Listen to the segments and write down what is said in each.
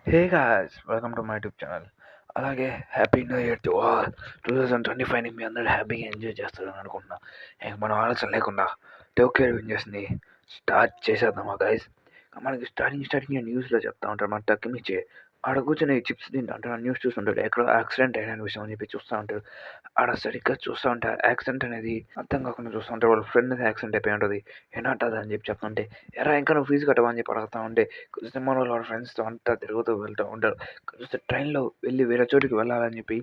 Hey guys welcome to my YouTube channel. అలాగే happy new year to all. 2025ని మీ అందరూ హ్యాపీగా ఎంజాయ్ చేస్తారని అనుకుంటున్నా. ఇంక మనం ఆలోచన లేకుండా టోక్యో రివెంజర్స్ని స్టార్ట్ చేసేద్దామా గైస్. మనకి స్టార్టింగ్ న్యూస్లో చెప్తా ఉంటారు మన తక్కిమిచ్చే ఆడ కూర్చొని చిప్స్ తింటా ఉంటారు. న్యూస్ చూస్తుంటాడు ఎక్కడో యాక్సిడెంట్ అయిన విషయం అని చెప్పి చూస్తూ ఉంటారు. ఆడ సరిగ్గా చూస్తూ ఉంటే యాక్సిడెంట్ అనేది అర్థం కాకుండా చూస్తూ ఉంటారు. వాళ్ళ ఫ్రెండ్ అనేది యాక్సిడెంట్ అయిపోయి ఉంటుంది. ఏనాటది అని చెప్పి చెప్తుంటే ఎరా ఇంకా నువ్వు ఫీజు కట్టవా అని చెప్పి అడుగుతా ఉంటే సినిమాలో వాళ్ళ ఫ్రెండ్స్తో అంతా తిరుగుతూ వెళ్తూ ఉంటారు. చూస్తే ట్రైన్లో వెళ్ళి వేరే చోటికి వెళ్ళాలని చెప్పి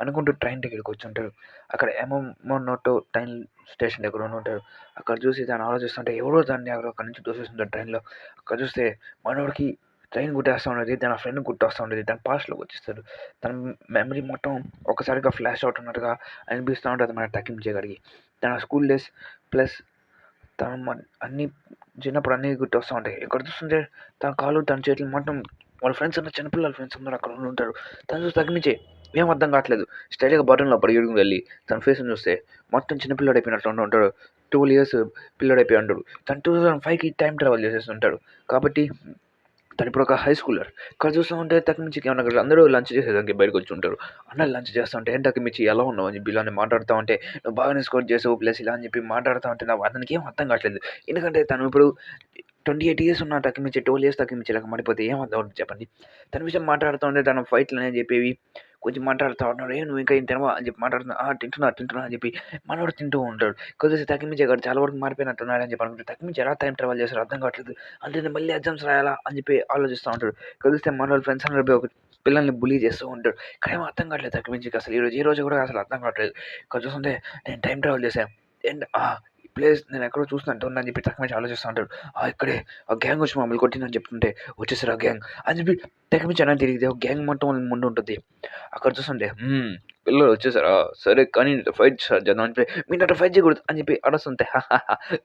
అనుకుంటూ ట్రైన్ దగ్గరికి వచ్చి ఉంటారు. అక్కడ ఎమోనోటో ట్రైన్ స్టేషన్ దగ్గర ఉంటారు. అక్కడ చూసి దాన్ని ఆలోచిస్తుంటే ఎవరో దాన్ని అక్కడ నుంచి దూసేస్తుంటారు ట్రైన్లో. అక్కడ చూస్తే మనోడికి ట్రైన్ గుట్టేస్తూ ఉండేది, తన ఫ్రెండ్ గుర్తొస్తూ ఉండేది. తన పాస్ట్లోకి వచ్చేస్తాడు. తన మెమరీ మొత్తం ఒకసారిగా ఫ్లాష్ అవుట్ ఉన్నట్టుగా అనిపిస్తూ ఉంటుంది మన తగ్గించేగాడికి. తన స్కూల్ డేస్ ప్లస్ తన అన్నీ చిన్నప్పుడు అన్నీ గుర్తొస్తూ ఉంటాయి. ఇక్కడ చూస్తుంటే తన కాళ్ళు తన చేతులు మొత్తం వాళ్ళ ఫ్రెండ్స్ అందరూ చిన్నపిల్లల ఫ్రెండ్స్ అందరూ అక్కడ ఉంటారు. తను చూసి తగ్గించే ఏం అర్థం కావట్లేదు. స్టైల్గా బటన్లో పరిగెడుకుని వెళ్ళి తన ఫేస్ని చూస్తే మొత్తం చిన్నపిల్లడు అయిపోయినట్లు ఉంటాడు. 12 years పిల్లడు అయిపోయి ఉంటాడు. తను 2005కి టైం ట్రావెల్ చేసేస్తుంటాడు. కాబట్టి తను ఇప్పుడు ఒక హై స్కూలర్. ఇక్కడ చూస్తూ ఉంటే తక్కిమిచ్చికి ఏమన్నా అందరూ లంచ్ చేసేదానికి బయటకు వచ్చి ఉంటారు. అందరూ లంచ్ చేస్తూ ఉంటే ఏం తక్కిమిచ్చి ఎలా ఉన్నావు అని చెప్పి ఇలానే మాట్లాడుతూ ఉంటే నువ్వు బాగానే స్కోర్ చేసావు ప్లస్ ఇలా అని చెప్పి మాట్లాడుతూ ఉంటే నాకు అతనికి ఏం అర్థం కావట్లేదు. ఎందుకంటే తను ఇప్పుడు 28 years ఉన్న తగ్గిమించి 12 years తగ్గిమించి ఇలా మడిపోతే ఏం అర్థం అవుతుంది చెప్పండి. తన విషయం మాట్లాడుతూ ఉంటే తన ఫైట్లు అని చెప్పేవి కొంచెం మాట్లాడుతూ ఉన్నాడు. నువ్వు ఇంకా ఏం తినవా అని చెప్పి మాట్లాడుతున్నా తింటున్నా అని చెప్పి మనోడు తింటూ ఉంటాడు. కొద్దిసేపు తగ్గిమించే కాదు చాలా వరకు మారిపోయినట్టున్నాడు అని చెప్పి అనుకుంటే తగ్గిమించి ఎలా టైం ట్రావెల్ చేస్తారో అర్థం కావట్లేదు. అంటే మళ్ళీ ఎగ్జామ్స్ రాయాలా అని చెప్పి ఆలోచిస్తూ ఉంటాడు. కొద్దిస్తే మనోళ్ళ ఫ్రెండ్స్ అందరూ ఒక పిల్లల్ని బులీ చేస్తూ ఉంటాడు. ఇక్కడ ఏమో అర్థం కావట్లేదు తగ్గిమించికి అసలు ఈ రోజు కూడా అసలు అర్థం కావట్లేదు. ఇక్కడ చూస్తుంటే నేను టైం ట్రావెల్ చేశాను అండ్ ఈ ప్లేస్ నేను ఎక్కడో చూసినట్టు ఉందని చెప్పి తక్కువ ఆలోచిస్తూ ఉంటాడు. ఇక్కడే ఆ గ్యాంగ్ వచ్చి మమ్మల్ని కొట్టిందని చెప్తుంటే వచ్చేసారు ఆ గ్యాంగ్ అని చెప్పి తెగమించి అని తిరిగితే ఒక గ్యాంగ్ మొత్తం వాళ్ళ ముందు ఉంటుంది. అక్కడ చూస్తుంటే పిల్లలు వచ్చేసారా సరే కానీ ఫైట్ స్టార్ట్ చేద్దాం అని చెప్పి మీరు అట్లా ఫైట్ చేయకూడదు అని చెప్పి అడుస్తుంటే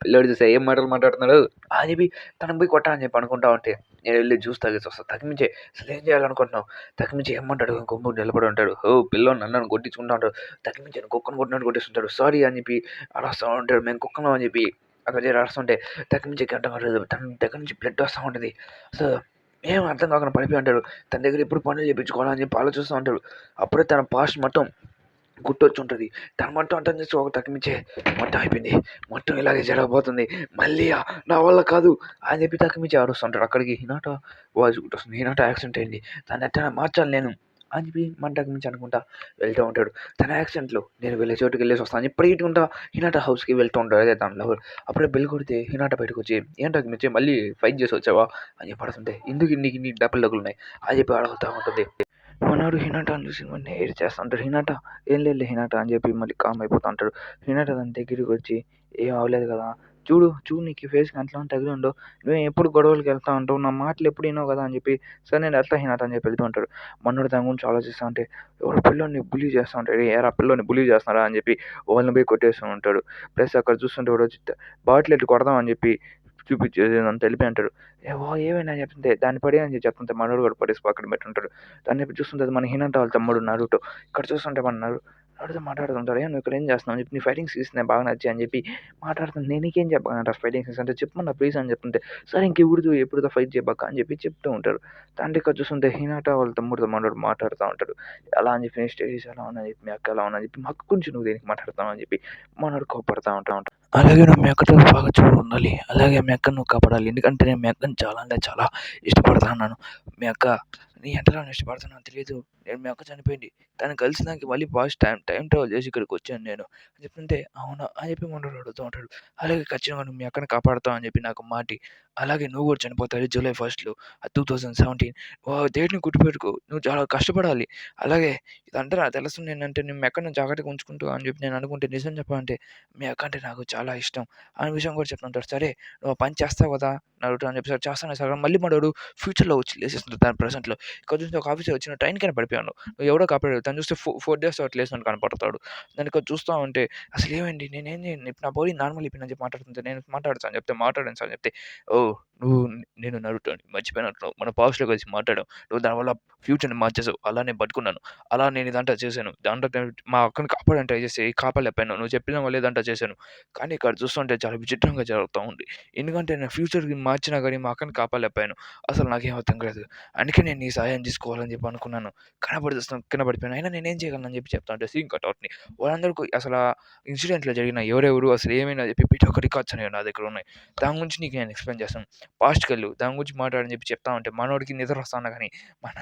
పిల్లడు చూస్తే ఏం మాటలు మాట్లాడుతున్నాడు అని చెప్పి తనకు పోయి కొట్టాలని చెప్పి అనుకుంటా ఉంటే నేను వెళ్ళి జ్యూస్ తాగేసి వస్తాను. తగ్గించే అసలు ఏం చేయాలనుకుంటున్నావు తగ్గించి ఏమంటాడు కొమ్ము నిలబడి ఉంటాడు. పిల్లని నన్ను కొట్టించుకుంటా ఉంటాడు. తగ్గించి కుక్కను కొట్టినట్టు కొట్టిస్తుంటాడు. సారీ అని చెప్పి అరుస్తూ ఉంటాడు. మేము కుక్కను అని చెప్పి అక్కడ చేరి అరుస్తుంటే దగ్గర నుంచి గంట కావట్లేదు. తన దగ్గర నుంచి బ్లడ్ వస్తూ ఉంటుంది. సో ఏం అర్థం కాకుండా పడిపోయి ఉంటాడు. తన దగ్గర ఎప్పుడు పనులు చేయించుకోవాలని చెప్పి ఆలోచిస్తూ ఉంటాడు. అప్పుడే తన పాస్ట్ మొత్తం గుర్తొచ్చి ఉంటుంది. తను మొత్తం అర్థం చేసి ఒక తగ్గించే మొత్తం అయిపోయింది, మొత్తం ఇలాగే జరగబోతుంది మళ్ళీ నా వల్ల కాదు అని చెప్పి తగ్గించి అరుస్తుంటాడు. అక్కడికి హినాట వాయిస్ గుర్తొస్తుంది. హినాట యాక్సిడెంట్ అయింది, తను ఎట్లా మార్చాలి నేను అని చెప్పి మన తగ్గించి అనుకుంటా వెళ్తూ ఉంటాడు. తన యాక్సిడెంట్లో నేను వెళ్ళే చోటుకి వెళ్ళేసి వస్తాను అని పరిగెట్టుకుంటా హినాట హౌస్కి వెళ్తూ ఉంటాడు. అదే దానిలో అప్పుడే బెల్ కొడితే హినాట బయటకు వచ్చి ఏం తగ్గించి మళ్ళీ ఫైట్ చేసి వచ్చావా అని చెప్పి అడుగుతుంటే ఎందుకు నీకు ఇన్ని డబ్బులు ఉన్నాయి అని చెప్పి అడుగుతూ ఉంటుంది. మనోడు హినాటాని చూసి మొన్న ఏడు చేస్తా ఉంటాడు. హినాట ఏం లేదు హినాట అని చెప్పి మళ్ళీ కామ్ అయిపోతూ ఉంటాడు. హినాట దాని దగ్గరికి వచ్చి ఏం అవ్వలేదు కదా, చూడు చూడు నీకు ఫేస్కి అంతలా తగిలి ఉండవు, నువ్వు ఎప్పుడు గొడవలకి వెళ్తా ఉంటావు, నా మాటలు ఎప్పుడు వినవు కదా అని చెప్పి సరే నేను ఎట్లా హినాట అని చెప్పి వెళ్తూ ఉంటాడు. మనోడు దాని గురించి ఆలోచిస్తూ ఉంటే ఎవరు పిల్లోని బులీ చేస్తూ ఉంటాడు. ఏరా పిల్లోని బులీ చేస్తున్నారా అని చెప్పి వాళ్ళని పోయి కొట్టేస్తూ ఉంటాడు. ప్లస్ అక్కడ చూస్తుంటే వాడు వచ్చి బాటిల్ ఎట్టు కొడదాం అని చెప్పి చూపించేది అంత వెళ్ళిపోయి అంటాడు. ఏమైనా చెప్తుంటే దాన్ని పడే అని చెప్తుంటే మనోడు కూడా పడేసి పక్కన పెట్టుంటాడు. దాన్ని ఇప్పుడు చూస్తుంటే మన హినంట వాళ్ళ తమ్ముడు నరుటో ఇక్కడ చూస్తుంటే మన నరుతో మాట్లాడుతుంటారు. నువ్వు ఇక్కడ ఏం చేస్తున్నావు అని చెప్పి నీ ఫైటింగ్ సీన్స్ నాకు బాగా నచ్చాయి అని చెప్పి మాట్లాడుతుంది. నేను నీకేం చెప్పగలంట ఫైటింగ్ సీన్స్ అంటే చెప్పమన్నా ప్లీజ్ అని చెప్తుంటే సరే ఎప్పుడుతో ఫైట్ చేయబాక అని చెప్పి చెప్తూ ఉంటారు. దాంట్లో ఇక్కడ చూస్తుంటే హినాట వాళ్ళ తమ్ముడితో మనోడు మాట్లాడుతూ ఉంటాడు. అలా అని చెప్పి స్టడీస్ ఎలా ఉన్నా చెప్పి మీ అక్క ఎలా ఉన్నా చెప్పి మా అక్క గురించి నువ్వు దేనికి మాట్లాడుతావు అని చెప్పి మనోడు కోపడతా ఉంటాడు. అలాగే నువ్వు మీ అక్కతో బాగా చూడు ఉండాలి, అలాగే మీ అక్కను నువ్వు కాపాడాలి, ఎందుకంటే నేను మీ అక్కని చాలా అంటే చాలా ఇష్టపడుతున్నాను. మీ అక్క నీ ఎంతలా ఇష్టపడుతున్నానో తెలియదు. నేను మీ అక్క చనిపోయింది, తను కలిసినాక మళ్ళీ పాస్ట్ టైం ట్రావెల్ చేసి ఇక్కడికి వచ్చాను నేను అని చెప్తుంటే అవునా అని చెప్పి మనోడు అడుగుతూ ఉంటాడు. అలాగే ఖచ్చితంగా నువ్వు మీ అక్కని కాపాడుతావు అని చెప్పి నాకు మాటి, అలాగే నువ్వు కూడా చనిపోతావు July 1st 2017. డేట్ని గుర్తుపెట్టుకో, నువ్వు చాలా కష్టపడాలి. అలాగే ఇదంతా నాకు తెలుస్తుంది ఏంటంటే నేను మీ అక్కని జాగ్రత్తగా ఉంచుకుంటూ అని చెప్పి నేను అనుకుంటే నిజం చెప్పాలంటే మీ అక్క అంటే నాకు చాలా ఇష్టం అనే విషయం కూడా చెప్తుంటాడు. సరే నువ్వు ఆ పని చేస్తావు కదా నరుటో అని చెప్పి సరే చేస్తాను సార్ మళ్ళీ మనోడు ఫ్యూచర్లో వచ్చి లేసేస్తుంటాడు తన ప్రెసెంట్లో. ఇక్కడ చూస్తే ఒక ఆఫీసర్ వచ్చిన ట్రైన్కైనా పడిపోయాను, నువ్వు ఎవడో కాపాడాడు, తను చూస్తే 4 days అట్లా లేసినట్టు కనపడతాడు. దాన్ని ఇక్కడ చూస్తూ ఉంటే అసలు ఏమైంది నేనేం చేయను ఇప్పుడు నా బాడీ నార్మల్ అయిపోయిందని చెప్పి మాట్లాడుతుంటే నేను మాట్లాడతాను అని చెప్తే మాట్లాడాను సార్ అని చెప్తే ఓ నువ్వు నేను నరుటోని మర్చిపోయినట్టు మన పాస్ట్లో కలిసి మాట్లాడాం, నువ్వు దానివల్ల ఫ్యూచర్ని మార్చేసావు, అలా నేను బతుకున్నాను, అలా నేను ఇదంతా చేశాను, దాంట్లో మా అక్కని కాపాడని ట్రై చేసి కాపాడలేకపోయాను, నువ్వు చెప్పిన వల్ల ఇదంతా చేశాను. కానీ ఇక్కడ చూస్తుంటే చాలా విచిత్రంగా జరుగుతూ ఉంది. ఎందుకంటే నేను ఫ్యూచర్‌కి మార్చినా గానీ మా అక్కని కాపాడలేకపోయాను. అసలు నాకేం అర్థం కాలేదు. అందుకే నేను నీ సహాయం తీసుకోవాలని చెప్పి అనుకున్నాను. కింద పడిపోయాను. అయినా నేనేం చేయగలను చెప్పి చెప్తా ఉంటే సీన్ కటౌట్‌ని. వాళ్ళందరికీ అసలా ఇన్సిడెంట్‌లో జరిగిన ఎవరెవరు అసలు ఏమైంది చెప్పి ప్రతి ఒక్క రికార్డ్స్ అనేవి నా దగ్గర ఉన్నాయి. దాని గురించి నీకు నేను ఎక్స్‌ప్లెయిన్ చేస్తాను. పాస్ట్‌కెళ్ళు దాని గురించి మాట్లాడని చెప్పి చెప్తా ఉంటే మనోడికి నిద్ర వస్తాన్నా గానీ మన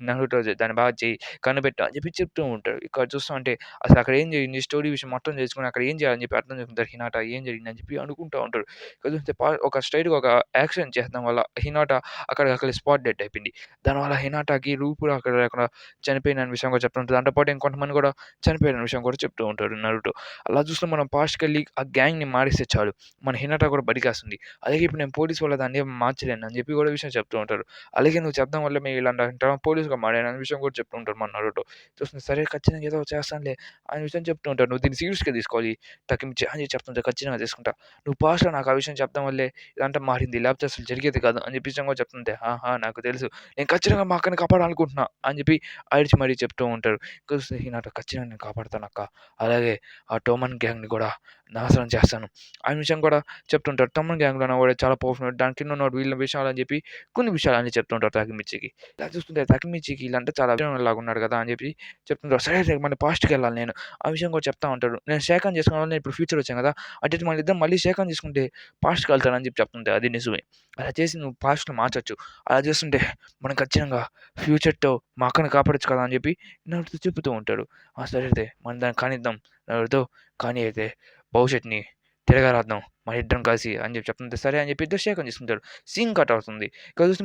నరుటో దాన్ని బాగా చెయ్యి, కనిపెట్టు అని చెప్పి చెప్తూ ఉంటాడు. ఇక్కడ చూస్తా ఉంటే అసలు అక్కడ ఏం జరిగింది స్టోరీ విషయం మొత్తం తెలుసుకొని అక్కడ ఏం చేయాలని చెప్పి అర్థం చేసుకుంటారు హినాట. ఏం జరిగిందని చెప్పి అనుకుంటా ఉంటాడు. ఇక్కడ చూస్తే ఒక స్ట్రెయిట్‌గా ఒక యాక్సిడెంట్ చేసడం వల్ల హినాట అక్కడికక్కడ స్పాట్ డెడ్ అయిపోయింది. దానివల్ల హినాటకి రూప్ కూడా అక్కడ చనిపోయిందన్న విషయం కూడా చెప్తూ ఉంటాడు. దాంతో పాటు ఇంకొంతమంది కూడా చనిపోయిన విషయం కూడా చెప్తూ ఉంటాడు నరుటో. అలా చూస్తే మనం పాస్ట్‌కెళ్ళి ఆ గ్యాంగ్‌ని మారిస్తే చాలు. మన హినాట కూడా బతికేస్తుంది. అలాగే ఇప్పుడు నేను పోలీస్ వల్ల దాన్ని ఏం మార్చలేను అని చెప్పి కూడా విషయం చెప్తూ ఉంటారు. అలాగే నువ్వు చెప్పడం వల్ల మేము ఇలాంటి అంటాం పోలీస్‌గా మారాను అనే విషయం కూడా చెప్తూ ఉంటారు మన నరుటో. చూస్తుంది సరే ఖచ్చితంగా ఏదో ఒకటి చేస్తానులే అనే విషయం చెప్తూ ఉంటాడు. నువ్వు దీన్ని సీరియస్‌గా తీసుకోవాలి తకించి అని చెప్తుంటే ఖచ్చితంగా తీసుకుంటా. నువ్వు పాస్ట్‌లో నాకు ఆ విషయం చెప్పడం వల్లే ఇదంతా మారింది. లేకపోతే అసలు జరిగేది కాదు అని చెప్పి విషయం కూడా చెప్తుంటే ఆహా! నాకు తెలుసు. నేను ఖచ్చితంగా మా అక్కని కాపాడాలనుకుంటున్నా అని చెప్పి అరిచి మరీ చెప్తూ ఉంటారు. చూస్తే హినాట ఖచ్చితంగా నేను కాపాడుతానక్క. అలాగే ఆ టోమన్ గ్యాంగ్‌ని కూడా నాశనం చేస్తాను. ఆ విషయం కూడా చెప్తుంటాడు. తమ్ముని గ్యాంగ్‌లో ఉన్నవాడు చాలా పవర్‌ఫుల్ దాని కింద ఉన్నవాడు వీళ్ళ విషయాలని చెప్పి కొన్ని విషయాలన్నీ చెప్తుంటారు తాకిమిచ్చికి. ఇలా చూస్తుంటే తాకిమిచ్చికి వీళ్ళంతా చాలా లాగా ఉన్నాడు కదా! అని చెప్పి చెప్తుంటారు. సరే రేపు మన పాస్ట్‌కెళ్ళాలి నేను. ఆ విషయం కూడా చెప్తా ఉంటాడు. నేను షేక్ హ్యాండ్ చేసుకోవడం వల్ల నేను ఇప్పుడు ఫ్యూచర్ వచ్చాను కదా! అంటే మనిద్దరం మళ్ళీ షేక్ హ్యాండ్ తీసుకుంటే పాస్ట్‌కెళ్తానని చెప్పి చెప్తుంటే అది నిజమే. అలా చేసి నువ్వు పాస్ట్‌ని మార్చొచ్చు. అలా చేస్తుంటే మనం ఖచ్చితంగా ఫ్యూచర్‌తో మా అక్కని కాపాడొచ్చు కదా! అని చెప్పి నాతో చెప్తూ ఉంటాడు. ఆ! సరే అయితే మనం దాన్ని కానిద్దాం. నాతో కానీ అయితే భవిష్యత్తుని తిరగరాద్దాం. మనిద్దరం కలిసి అని చెప్పి చెప్తుంటే, సరే అని చెప్పి ఇద్దరు షేక్ హ్యాండ్ తీసుకుంటారు. సీన్ కట్ అవుతుంది. ఇక్కడ చూస్తే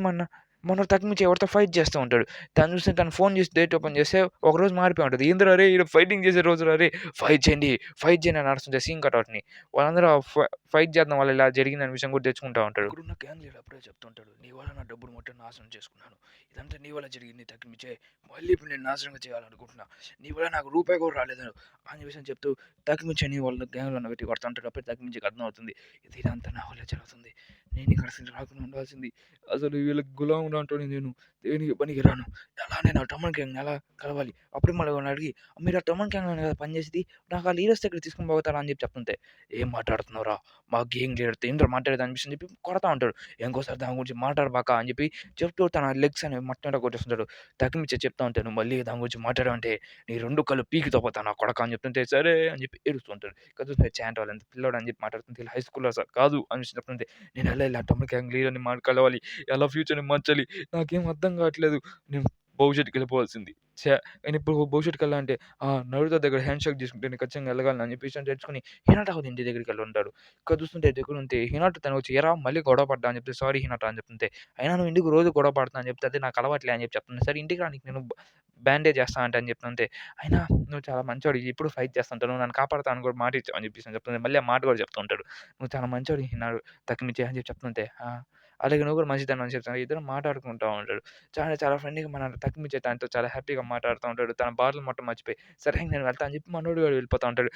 మన తగ్గించి ఎవరితో ఫైట్ చేస్తూ ఉంటాడు. తను చూస్తే తను ఫోన్ చేసి డేట్ ఓపెన్ చేస్తే ఒకరోజు మారిపోయి ఉంటది. ఏందిరా అరేయ్! ఈడ ఫైటింగ్ చేసే రోజురా అరేయ్! ఫైట్ చేయండి అని అరుస్తుంటే సీన్ కట్ అవుట్‌ని. వాళ్ళందరూ ఫైట్ చేద్దాం వల్ల ఇలా జరిగిందనే విషయం కూడా తెచ్చుకుంటా ఉంటాడు. ఇక్కడున్న గ్యాంగ్ లీడర్ అప్పుడే చెప్తుంటాడు. నీ వల్ల నా డబ్బులు మొత్తం నాశనం చేసుకున్నాను. ఇదంతా నీ వల్ల జరిగింది తగ్గించే. మళ్ళీ ఇప్పుడు నేను నాశనంగా చేయాలనుకుంటున్నా. నీ వల్ల నాకు రూపాయి కూడా రాలేదు అనే విషయం చెప్తూ తగ్గించి అని వాళ్ళ గ్యాంగ్‌లో పెట్టి కొడతా ఉంటాడు. అప్పుడే తగ్గించికి అర్థమవుతుంది. ఇదంతా నా వల్లే జరుగుతుంది. నేను ఇక్కడ అసలు రాకుండా ఉండాల్సింది. అసలు వీళ్ళకి గులాంగా అంటోని నేను దేనికి పనికిరాను. ఎలా నేను ఆ టమన్ గ్యాంగ్‌ని ఎలా కలవాలి? అప్పుడు మళ్ళీ వాడిని అడిగి మీరు ఆ టమన్ గ్యాంగ్‌లోనే కదా పనిచేసేది. నాకు ఆ లీడర్స్ దగ్గరికి తీసుకొని పోతారా అని చెప్పి చెప్తుంటే, ఏం మాట్లాడుతున్నావురా? మా గ్యాంగ్ లీడర్‌తో ఏందిరా మాట్లాడేది అనిపిస్తుంది చెప్పి కొడతా ఉంటాడు. ఇంకోసారి దాని గురించి మాట్లాడబాక అని చెప్పి చెప్తూ తన లెగ్స్ అనేవి మట్టంతా కొట్టేస్తుంటాడు. తగ్గించి చెప్తా ఉంటాను. "నువ్వు మళ్ళీ దాని గురించి మాట్లాడావంటే నీ 2 కళ్ళు పీకుతో పోతా నా కొడకా" అని చెప్తుంటే, సరే అని చెప్పి ఏడుస్తూ ఉంటాడు. ఇక్కడ చూస్తే చాంట్ వాళ్ళంతా పిల్లోడు అని చెప్పి మాట్లాడుతుంటే, హై స్కూల్‌లో కాదు అని చెప్తుంటే, నేను ఎలా ఇలా టమన్ గ్యాంగ్ లీడర్‌ని కలవాలి. ఎలా ఫ్యూచర్‌ని మార్చాలి? నాకేం అర్థం కావట్లేదు. నేను భవిష్యత్తుకెళ్ళిపోవాల్సింది. నేనిప్పుడు భవిష్యత్తుకెళ్ళాలంటే నరుతో దగ్గర హ్యాండ్ షేక్ తీసుకుంటే నేను ఖచ్చితంగా ఎళ్ళగలను అని చెప్పేసి తెచ్చుకొని హినాట వాళ్ళ ఇంటి దగ్గరికెళ్ళుంటాడు. ఇక్కడ చూస్తుంటే దగ్గరుంటే హినాట తనొచ్చి "ఏరా మళ్ళీ గొడవ పడ్డా" అని చెప్తే, "సారీ హినాట" అని చెప్తుంటే, "అయినా నువ్వు ఎందుకు రోజు గొడవ పడుతున్నా" అని చెప్తే, "అది నాకు అలవాట్లే" అని చెప్పి చెప్తుంది. "సరే ఇంటికి రా నీకు నేను బ్యాండేజ్ చేస్తా" అంటే అని చెప్తుంటే, "అయినా నువ్వు చాలా మంచోడివి. ఎప్పుడు ఫైట్ చేస్తుంటావు. నువ్వు నన్ను కాపాడుతావు అని కూడా మాట ఇచ్చావు" అని చెప్పేసి చెప్తుంది. మళ్ళీ ఆ మాట కూడా చెప్తూ ఉంటాడు. "నువ్వు చాలా మంచోడివి హినాడు తకిమిచ్చి" అని చెప్పి చెప్తుంటే, అలాగే నువ్వు కూడా మంచిదానివి అని చెప్తాను. ఇద్దరు మాట్లాడుకుంటా ఉంటారు. చాలా చాలా ఫ్రెండ్లీగా మన తకిమిచ్చే తనతో చాలా హ్యాపీగా మాట్లాడుతా ఉంటాడు. తన బాధలు మొత్తం మర్చిపోయి, సరే ఇంక నేను వెళ్తా అని చెప్పి మనోడు కూడా వెళ్ళిపోతా ఉంటాడు.